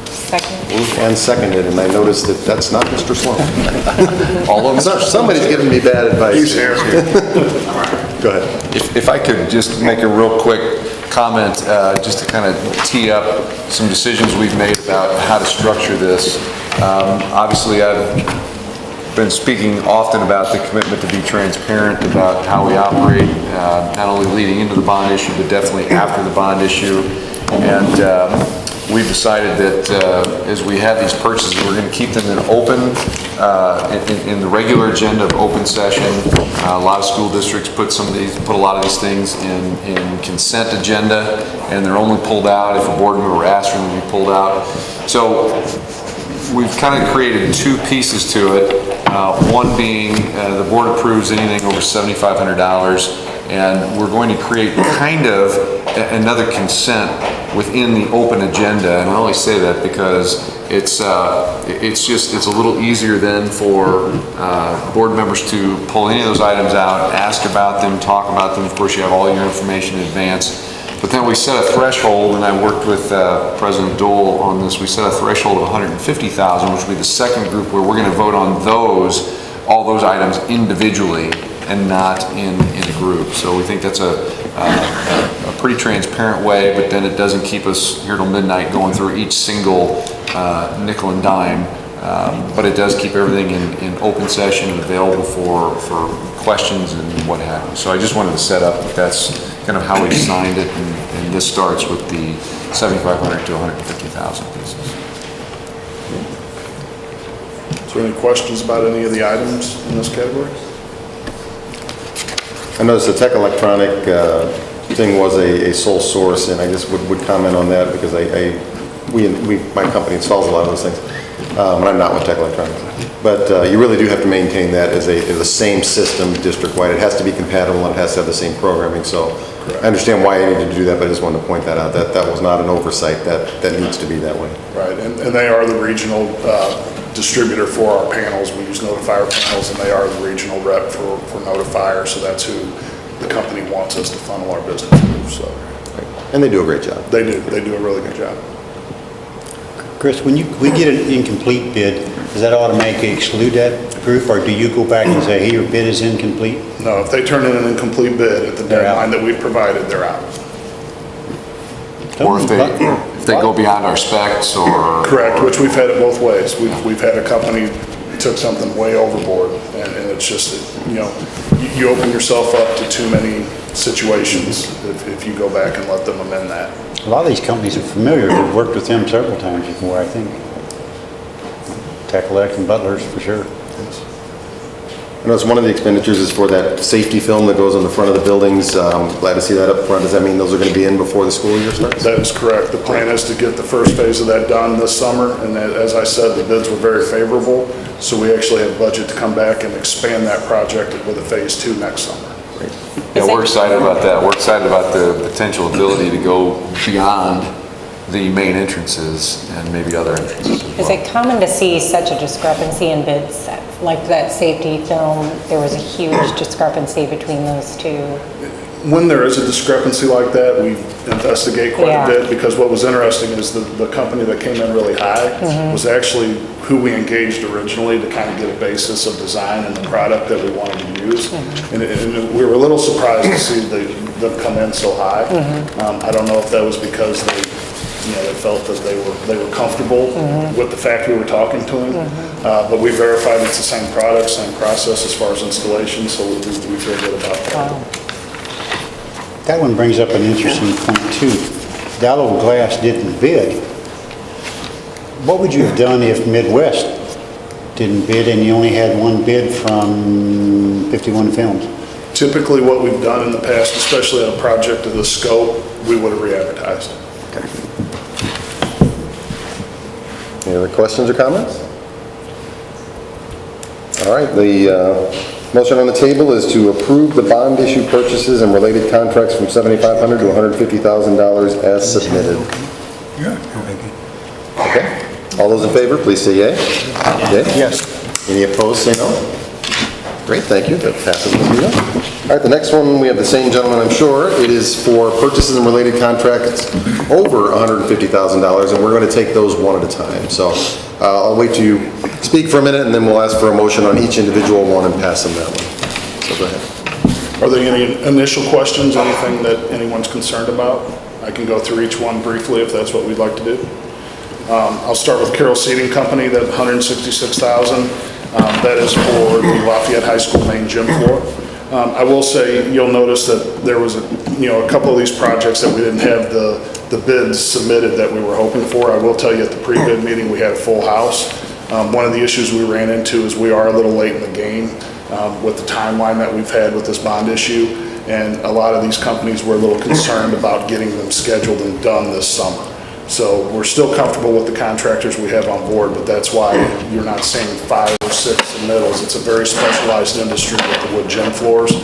Second. Moved and seconded, and I noticed that that's not Mr. Sloan. All of them. Somebody's giving me bad advice. He's here. Go ahead. If I could just make a real quick comment, just to kind of tee up some decisions we've made about how to structure this. Obviously, I've been speaking often about the commitment to be transparent about how we operate, not only leading into the bond issue, but definitely after the bond issue. And we've decided that as we have these purchases, we're going to keep them in open, in the regular agenda of open session. A lot of school districts put a lot of these things in consent agenda, and they're only pulled out if a board member asks for them to be pulled out. So we've kind of created two pieces to it. One being the board approves anything over $7,500, and we're going to create kind of another consent within the open agenda. And I only say that because it's a little easier then for board members to pull any of those items out, ask about them, talk about them. Of course, you have all your information in advance. But then we set a threshold, and I worked with President Dole on this, we set a threshold of 150,000, which would be the second group where we're going to vote on all those items individually and not in a group. So we think that's a pretty transparent way, but then it doesn't keep us here till midnight going through each single nickel and dime. But it does keep everything in open session and available for questions and what have you. So I just wanted to set up that that's kind of how we designed it, and this starts with the 7,500 to 150,000 pieces. Is there any questions about any of the items in this category? I noticed the tech electronic thing was a sole source, and I just would comment on that because my company installs a lot of those things. And I'm not with tech electronics. But you really do have to maintain that as the same system district-wide. It has to be compatible and it has to have the same programming. So I understand why you needed to do that, but I just wanted to point that out. That was not an oversight. That needs to be that way. Right, and they are the regional distributor for our panels. We use Notifier panels, and they are the regional rep for Notifier, so that's who the company wants us to funnel our business to. So. And they do a great job. They do a really good job. Chris, when we get an incomplete bid, does that automatically exclude that group, or do you go back and say, hey, your bid is incomplete? No, if they turn in an incomplete bid at the deadline that we've provided, they're out. Or if they go beyond our specs or... Correct, which we've had it both ways. We've had a company took something way overboard, and it's just, you open yourself up to too many situations if you go back and let them amend that. A lot of these companies are familiar. We've worked with them several times before, I think. Tech Elect and Butlers, for sure. I notice one of the expenditures is for that safety film that goes on the front of the buildings. Glad to see that up front. Does that mean those are going to be in before the school year starts? That is correct. The plan is to get the first phase of that done this summer, and as I said, the bids were very favorable, so we actually have budget to come back and expand that project with a phase 2 next summer. Yeah, we're excited about that. We're excited about the potential ability to go beyond the main entrances and maybe other entrances as well. Is it common to see such a discrepancy in bids? Like that safety film, there was a huge discrepancy between those two. When there is a discrepancy like that, we investigate quite a bit, because what was interesting is the company that came in really high was actually who we engaged originally to kind of get a basis of design and the product that we wanted to use. And we were a little surprised to see them come in so high. I don't know if that was because they felt that they were comfortable with the fact we were talking to them. But we verified it's the same product, same process as far as installation, so we feel good about that. Wow. That one brings up an interesting point too. Dallo Glass didn't bid. What would you have done if Midwest didn't bid and you only had one bid from 51 Films? Typically what we've done in the past, especially on a project of this scope, we would have re-advertised. Okay. Any other questions or comments? All right, the motion on the table is to approve the bond issue purchases and related contracts from $7,500 to $150,000 as submitted. Okay. All those in favor, please say yay. Yay? Yes. Any opposed, say no. Great, thank you. That passes with you. All right, the next one, we have the same gentleman, I'm sure. It is for purchases and related contracts over $150,000, and we're going to take those one at a time. So I'll wait till you speak for a minute, and then we'll ask for a motion on each individual one and pass them that way. So go ahead. Are there any initial questions, anything that anyone's concerned about? I can go through each one briefly if that's what we'd like to do. I'll start with Carroll Seating Company, that $166,000. That is for the Lafayette High School main gym floor. I will say, you'll notice that there was a couple of these projects that we didn't have the bids submitted that we were hoping for. I will tell you at the pre-bid meeting, we had a full house. One of the issues we ran into is we are a little late in the game with the timeline that we've had with this bond issue. And a lot of these companies were a little concerned about getting them scheduled and done this summer. So we're still comfortable with the contractors we have on board, but that's why you're not seeing 5 or 6 submittals. It's a very specialized industry with the wood gym floors,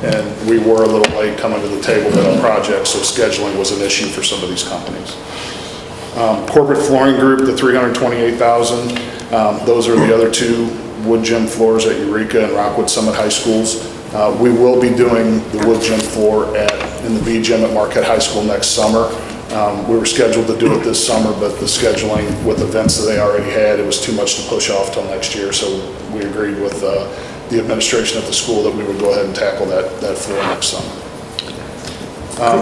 and we were a little late coming to the table with our project, so scheduling was an issue for some of these companies. Corporate Flooring Group, the $328,000. Those are the other 2 wood gym floors at Eureka and Rockwood Summit High Schools. We will be doing the wood gym floor in the B gym at Marquette High School next summer. We were scheduled to do it this summer, but the scheduling with events that they already had, it was too much to push off till next year, so we agreed with the administration at the school that we would go ahead and tackle that floor next summer.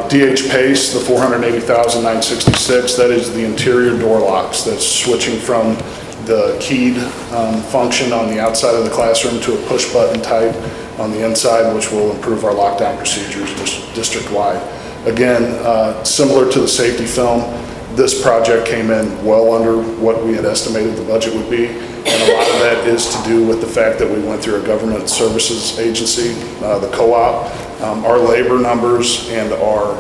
DH Pace, the $480,966, that is the interior door locks. That's switching from the keyed function on the outside of the classroom to a push button type on the inside, which will improve our lockdown procedures district-wide. Again, similar to the safety film, this project came in well under what we had estimated the budget would be, and a lot of that is to do with the fact that we went through a government services agency, the co-op. Our labor numbers and our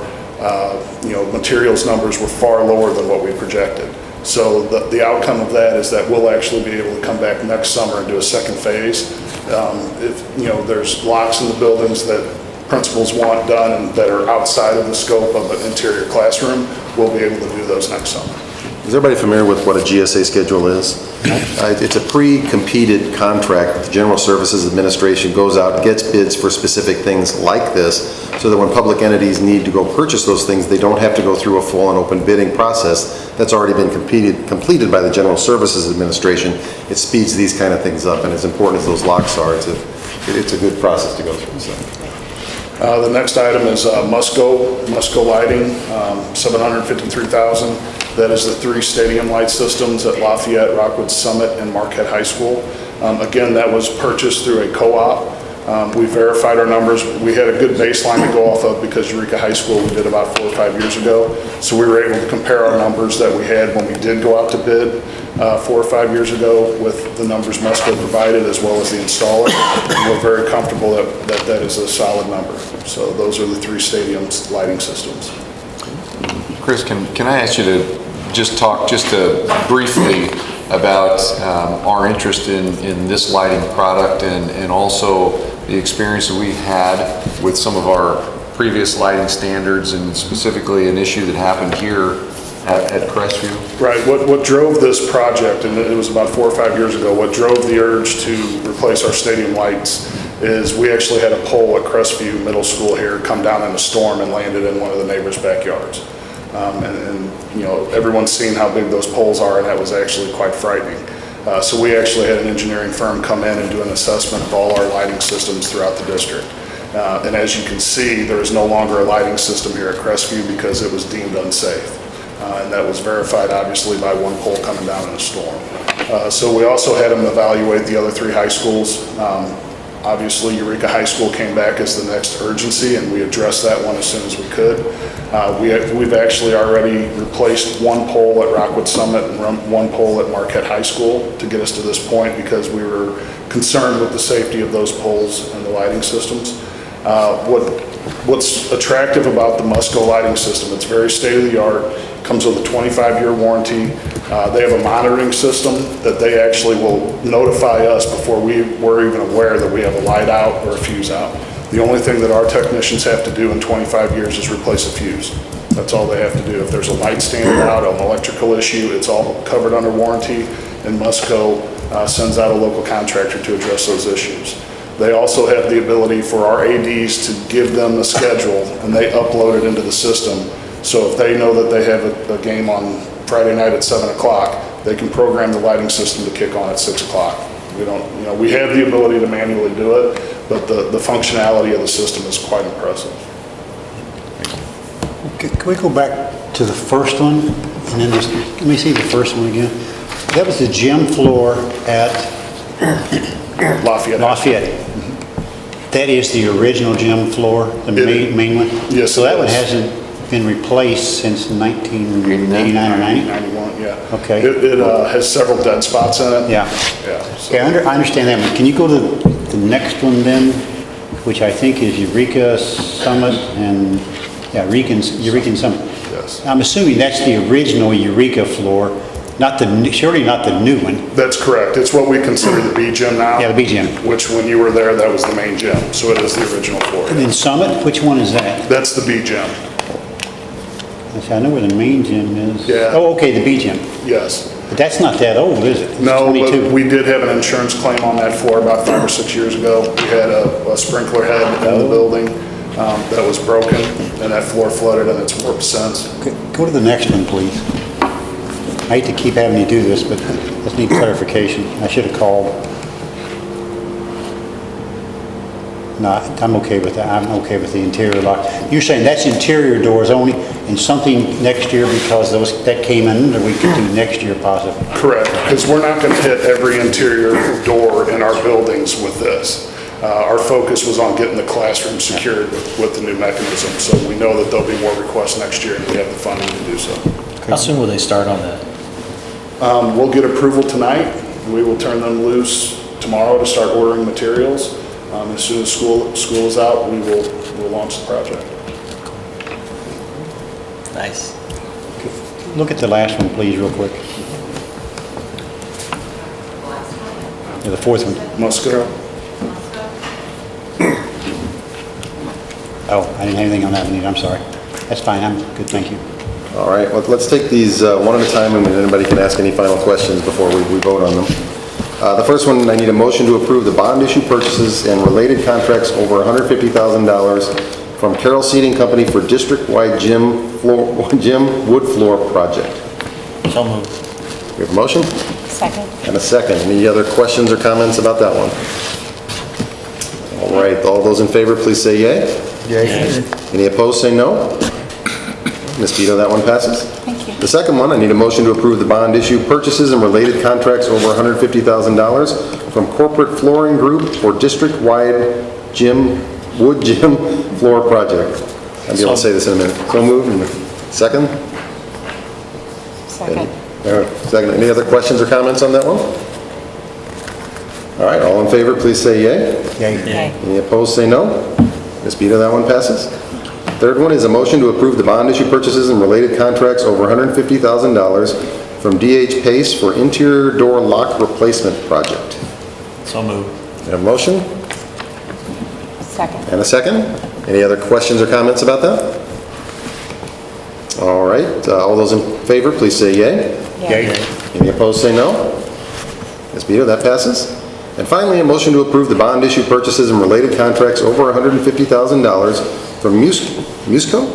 materials numbers were far lower than what we projected. So the outcome of that is that we'll actually be able to come back next summer and do a second phase. If there's locks in the buildings that principals want done and that are outside of the scope of an interior classroom, we'll be able to do those next summer. Is everybody familiar with what a GSA schedule is? It's a pre-competed contract that the General Services Administration goes out, gets bids for specific things like this, so that when public entities need to go purchase those things, they don't have to go through a full and open bidding process that's already been completed by the General Services Administration. It speeds these kind of things up, and as important as those locks are, it's a good process to go through. So. The next item is Musco lighting, $753,000. That is the 3 stadium light systems at Lafayette, Rockwood, Summit, and Marquette High School. Again, that was purchased through a co-op. We verified our numbers. We had a good baseline to go off of because Eureka High School we did about 4 or 5 years ago. So we were able to compare our numbers that we had when we did go out to bid 4 or 5 years ago with the numbers Musco provided as well as the installer. And we're very comfortable that is a solid number. So those are the 3 stadium lighting systems. Chris, can I ask you to just talk briefly about our interest in this lighting product and also the experience that we had with some of our previous lighting standards and specifically an issue that happened here at Crestview? Right. What drove this project, and it was about 4 or 5 years ago, what drove the urge to replace our stadium lights is we actually had a pole at Crestview Middle School here come down in a storm and landed in one of the neighbors' backyards. Everyone's seen how big those poles are, and that was actually quite frightening. So we actually had an engineering firm come in and do an assessment of all our lighting systems throughout the district. And as you can see, there is no longer a lighting system here at Crestview because it was deemed unsafe. And that was verified, obviously, by one pole coming down in a storm. So we also had them evaluate the other 3 high schools. Obviously, Eureka High School came back as the next urgency, and we addressed that one as soon as we could. We've actually already replaced 1 pole at Rockwood Summit and 1 pole at Marquette High School to get us to this point because we were concerned with the safety of those poles and the lighting systems. What's attractive about the Musco lighting system, it's very state-of-the-art, comes with a 25-year warranty. They have a monitoring system that they actually will notify us before we're even aware that we have a light out or a fuse out. The only thing that our technicians have to do in 25 years is replace a fuse. That's all they have to do. If there's a light standing out, an electrical issue, it's all covered under warranty, and Musco sends out a local contractor to address those issues. They also have the ability for our ADs to give them the schedule, and they upload it into the system. So if they know that they have a game on Friday night at 7 o'clock, they can program the lighting system to kick on at 6 o'clock. We have the ability to manually do it, but the functionality of the system is quite impressive. Can we go back to the first one? And then let me see the first one again. That was the gym floor at Lafayette. That is the original gym floor, the main one? Yes. So that one hasn't been replaced since 1989 or 90? 91, yeah. Okay. It has several dead spots in it. Yeah. So. Okay, I understand that one. Can you go to the next one then, which I think is Eureka Summit and, Eureka Summit. Yes. I'm assuming that's the original Eureka floor, surely not the new one. That's correct. It's what we consider the B gym now. Yeah, the B gym. Which when you were there, that was the main gym. So it is the original floor. And then Summit, which one is that? That's the B gym. I know where the main gym is. Yeah. Oh, okay, the B gym. Yes. But that's not that old, is it? It's No, 22. but we did have an insurance claim on that floor about 5 or 6 years ago. We had a sprinkler head in the building that was broken, and that floor flooded, and it's warped since. Go to the next one, please. I hate to keep having you do this, but I just need clarification. I should have called. No, I'm okay with that. I'm okay with the interior lock. You're saying that's interior doors only, and something next year because that came in, that we could do next year possibly? Correct, because we're not going to hit every interior door in our buildings with this. Our focus was on getting the classroom secured with the new mechanism, so we know that there'll be more requests next year, and we have the funding to do so. How soon will they start on that? We'll get approval tonight. We will turn them loose tomorrow to start ordering materials. As soon as school is out, we'll launch the project. Nice. Look at the last one, please, real quick. Yeah, the fourth one. Musco. Oh, I didn't have anything on that one either. I'm sorry. That's fine. I'm good. Thank you. All right, well, let's take these one at a time, and anybody can ask any final questions before we vote on them. The first one, I need a motion to approve the bond issue purchases and related contracts over $150,000 from Carroll Seating Company for district-wide gym wood floor project. So moved. We have a motion Second. and a second. Any other questions or comments about that one? All right, all those in favor, please say yay. Yay. Any opposed, say no. Ms. Vito, that one passes. Thank you. The second one, I need a motion to approve the bond issue purchases and related contracts over $150,000 from Corporate Flooring Group for district-wide wood gym floor project. I'll be able to say this in a minute. So moved. And second? Second. Second. Any other questions or comments on that one? All right, all in favor, please say yay. Yay. Yay. Any opposed, say no. Ms. Vito, that one passes. Third one is a motion to approve the bond issue purchases and related contracts over $150,000 from DH Pace for interior door lock replacement project. So moved. We have a motion Second. and a second. Any other questions or comments about that? All right, all those in favor, please say yay. Yay. Any opposed, say no. Ms. Vito, that passes. And finally, a motion to approve the bond issue purchases and related contracts over $150,000 from Musco,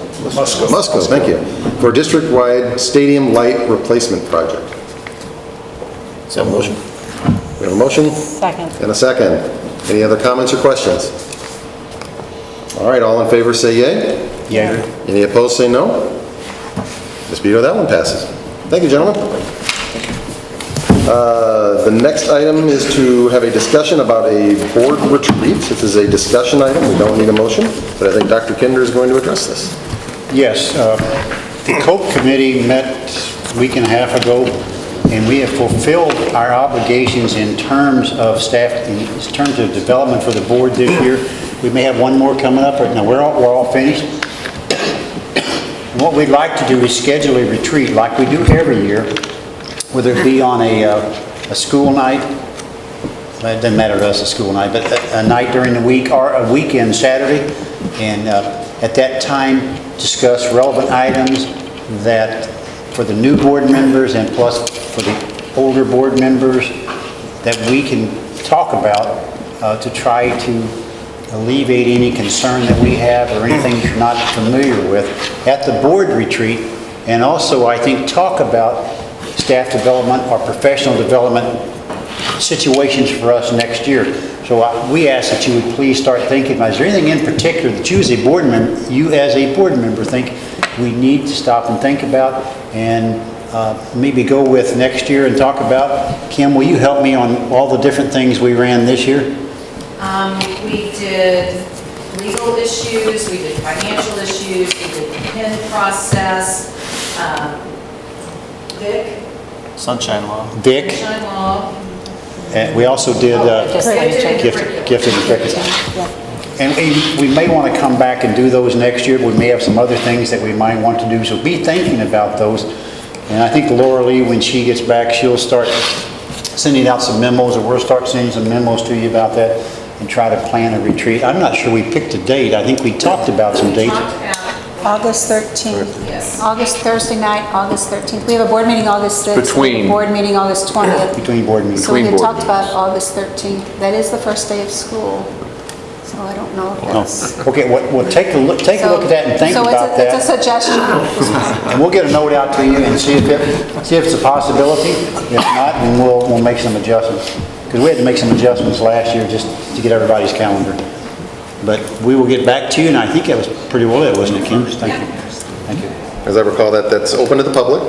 thank you, for district-wide stadium light replacement project. So moved. We have a motion Second. and a second. Any other comments or questions? All right, all in favor say yay. Yay. Any opposed say no. Ms. Vito, that one passes. Thank you, gentlemen. The next item is to have a discussion about a board retreat. This is a discussion item. We don't need a motion, but I think Dr. Kinder is going to address this. Yes, the COPE committee met a week and a half ago, and we have fulfilled our obligations in terms of staff, in terms of development for the board this year. We may have one more coming up. No, we're all finished. And what we'd like to do is schedule a retreat like we do every year, whether it be on a school night, it doesn't matter to us, a school night, but a night during the week or a weekend Saturday, and at that time discuss relevant items that for the new board members and plus for the older board members that we can talk about to try to alleviate any concern that we have or anything you're not familiar with at the board retreat, and also I think talk about staff development or professional development situations for us next year. So we ask that you would please start thinking about, is there anything in particular that you as a board member think we need to stop and think about and maybe go with next year and talk about? Kim, will you help me on all the different things we ran this year? We did legal issues, we did financial issues, we did the PIN process, VIC. Sunshine Law. Vic, Sunshine Law. and we also did gifted and crickets. And we may want to come back and do those next year. We may have some other things that we might want to do, so be thinking about those. And I think Laura Lee, when she gets back, she'll start sending out some memos, or we'll start sending some memos to you about that and try to plan a retreat. I'm not sure we picked a date. I think we talked about some dates. We talked about August 13th. Yes. August, Thursday night, August 13th. We have a board meeting August 6th. Between- Board meeting August 20th. Between board meetings. So we had Between board talked about August 13th. That is the first day of school. So I don't know if that's... Okay, well, take a look at that and think about So it's a that. suggestion. And we'll get a note out to you and see if it's a possibility. If not, then we'll make some adjustments. Because we had to make some adjustments last year just to get everybody's calendar. But we will get back to you, and I think that was pretty well it, wasn't it, Kim? Thank you. Thank you. As I recall, that's open to the public.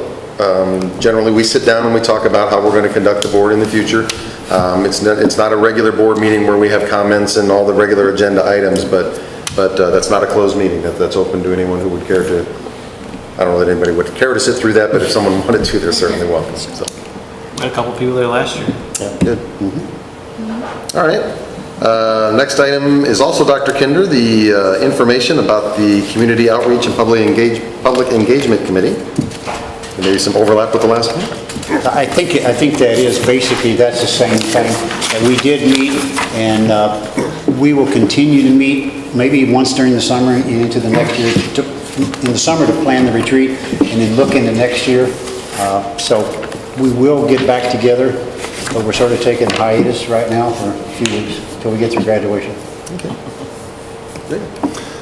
Generally, we sit down and we talk about how we're going to conduct the board in the future. It's not a regular board meeting where we have comments and all the regular agenda items, but that's not a closed meeting. That's open to anyone who would care to. I don't know that anybody would care to sit through that, but if someone wanted to, they're certainly welcome. So. Had a couple people there last year. Yeah, good. All right. Next item is also Dr. Kinder, the information about the Community Outreach and Public Engagement Committee. And maybe some overlap with the last one? I think that is basically, that's the same thing. That we did meet, and we will continue to meet maybe once during the summer and into the next year, in the summer to plan the retreat, and then look into next year. So we will get back together, but we're sort of taking hiatus right now for a few weeks until we get through graduation. Okay. Great.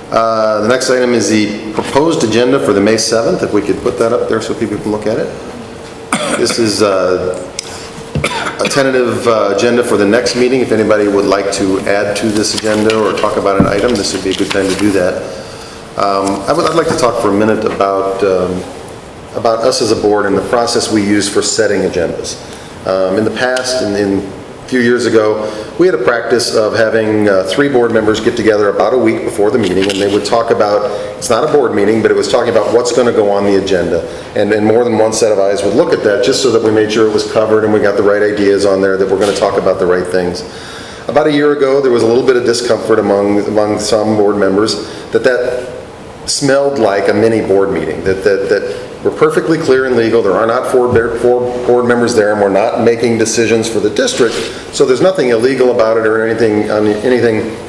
The next item is the proposed agenda for the May 7th, if we could put that up there so people can look at it. This is a tentative agenda for the next meeting. If anybody would like to add to this agenda or talk about an item, this would be a good time to do that. I'd like to talk for a minute about us as a board and the process we use for setting agendas. In the past, a few years ago, we had a practice of having 3 board members get together about a week before the meeting, and they would talk about, it's not a board meeting, but it was talking about what's going to go on the agenda. And more than one set of eyes would look at that just so that we made sure it was covered and we got the right ideas on there, that we're going to talk about the right things. About a year ago, there was a little bit of discomfort among some board members that smelled like a mini board meeting, that we're perfectly clear and legal. There are not four board members there, and we're not making decisions for the district, so there's nothing illegal about it or anything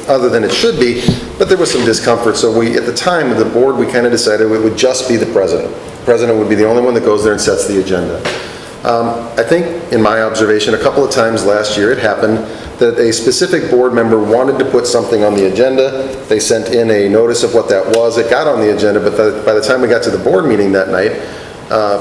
other than it should be, but there was some discomfort. So at the time of the board, we kind of decided it would just be the president. The president would be the only one that goes there and sets the agenda. I think, in my observation, a couple of times last year it happened that a specific board member wanted to put something on the agenda. They sent in a notice of what that was. It got on the agenda, but by the time we got to the board meeting that night,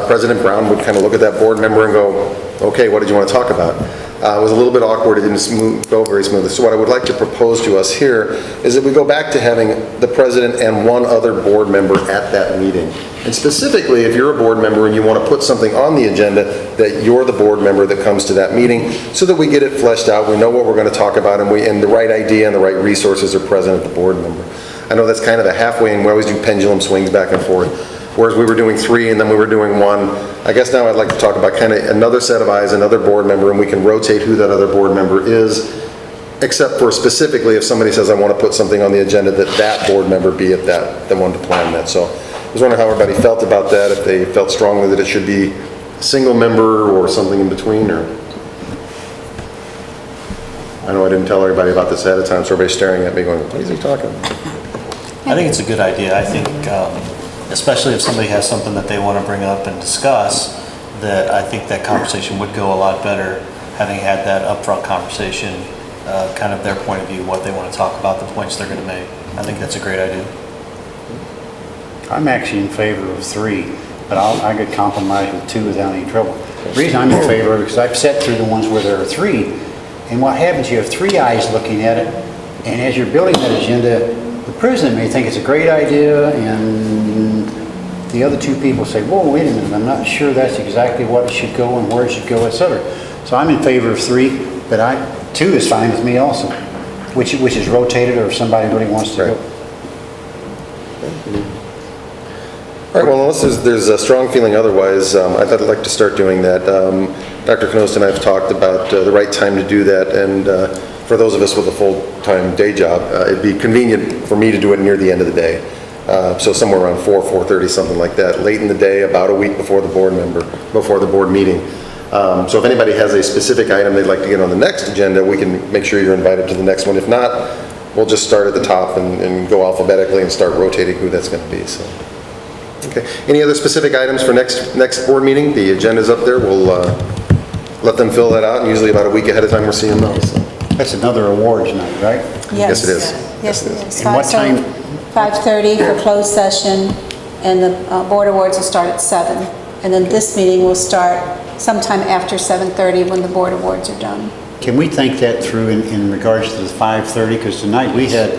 President Brown would kind of look at that board member and go, okay, what did you want to talk about? It was a little bit awkward. It didn't go very smoothly. So what I would like to propose to us here is that we go back to having the president and one other board member at that meeting. And specifically, if you're a board member and you want to put something on the agenda, that you're the board member that comes to that meeting, so that we get it fleshed out, we know what we're going to talk about, and the right idea and the right resources are present at the board member. I know that's kind of a halfway, and we always do pendulum swings back and forth. Whereas we were doing 3 and then we were doing 1. I guess now I'd like to talk about kind of another set of eyes, another board member, and we can rotate who that other board member is, except for specifically if somebody says, I want to put something on the agenda, that board member be at the one to plan that. So I was wondering how everybody felt about that, if they felt strongly that it should be a single member or something in between, or... I know I didn't tell everybody about this ahead of time, so everybody's staring at me going, what is he talking about? I think it's a good idea. I think, especially if somebody has something that they want to bring up and discuss, that I think that conversation would go a lot better, having had that upfront conversation, kind of their point of view, what they want to talk about, the points they're going to make. I think that's a great idea. I'm actually in favor of 3, but I could compromise with 2 without any trouble. The reason I'm in favor of it is I've sat through the ones where there are 3, and what happens, you have 3 eyes looking at it, and as you're building that agenda, the president may think it's a great idea, and the other 2 people say, whoa, wait a minute, I'm not sure that's exactly what it should go and where it should go, etc. So I'm in favor of 3, but 2 is fine with me also, which is rotated, or if somebody really wants to go. All right, well, unless there's a strong feeling otherwise, I'd like to start doing that. Dr. Knost and I have talked about the right time to do that, and for those of us with a full-time day job, it'd be convenient for me to do it near the end of the day. So somewhere around 4:30, something like that, late in the day, about a week before the board meeting. So if anybody has a specific item they'd like to get on the next agenda, we can make sure you're invited to the next one. If not, we'll just start at the top and go alphabetically and start rotating who that's going to be, so. Okay. Any other specific items for next board meeting? The agenda's up there. We'll let them fill that out. And usually about a week ahead of time we're seeing those. So. That's another awards night, right? Yes, it is. Yes, it is. And what time? 5:30 for closed session, and the board awards will start at 7. And then this meeting will start sometime after 7:30 when the board awards are done. Can we think that through in regards to the 5:30? Because tonight we had,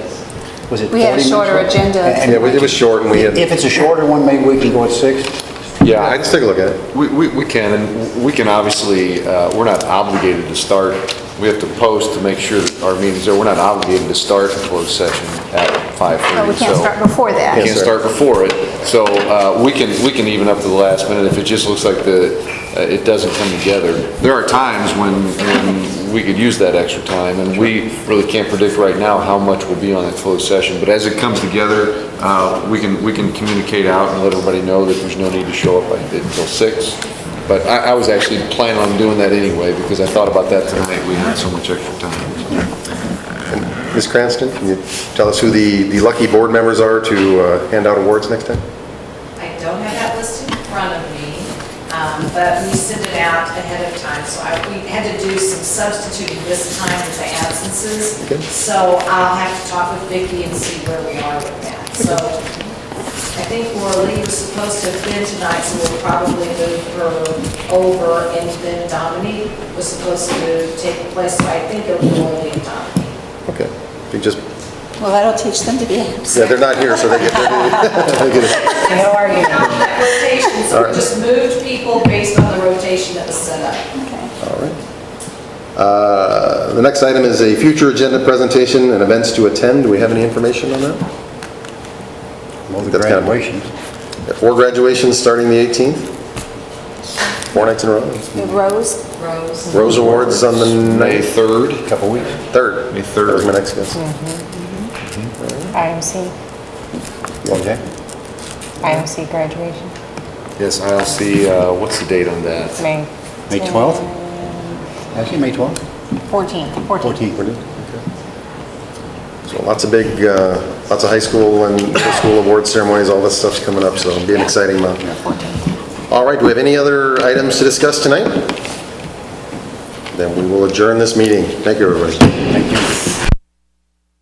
was it 40 minutes? We had a shorter agenda. Yeah, it was short, and we had... If it's a shorter one, maybe we can go at 6? Yeah, Let's take a look at it. we can, and we can obviously, we're not obligated to start. We have to post to make sure that our meetings are, we're not obligated to start a closed session at 5:30. Oh, we can't so- start before that. We can't start before it, so we can even up to the last minute if it just looks like it doesn't come together. There are times when we could use that extra time, and we really can't predict right now how much will be on that closed session, but as it comes together, we can communicate out and let everybody know that there's no need to show up until 6. But I was actually planning on doing that anyway, because I thought about that tonight, we had so much extra time. Ms. Cranston, can you tell us who the lucky board members are to hand out awards next time? I don't have that listed in front of me, but we send it out ahead of time, so we had to do some substituting this time with the absences. Okay. So I'll have to talk with Vicki and see where we are with that. So I think Laura was supposed to have been tonight, so we'll probably move her over, and then Dominique was supposed to take the place, so I think it'll be Laura and Dominique. Okay. You just... Well, that'll teach them to be absent. Yeah, they're not here, so they get it. How are you? That rotation, so we just moved people based on the rotation that was set up. All right. The next item is a future agenda presentation and events to attend. Do we have any information on that? Well, the graduations. 4 graduations starting the 18th. 4 nights in a row. The Rose. Rose Awards on the May 3rd. Couple weeks. 3rd. May 3rd. That was my next guess. IMC, Okay. IMC graduation, Yes, I'll see, what's the date on that? May May 12th? Actually, May 12th? 14th. 14th. So lots of high school and middle school award ceremonies, all this stuff's coming up, so it'll be an exciting month. All right, do we have any other items to discuss tonight? Then we will adjourn this meeting. Thank you, everybody.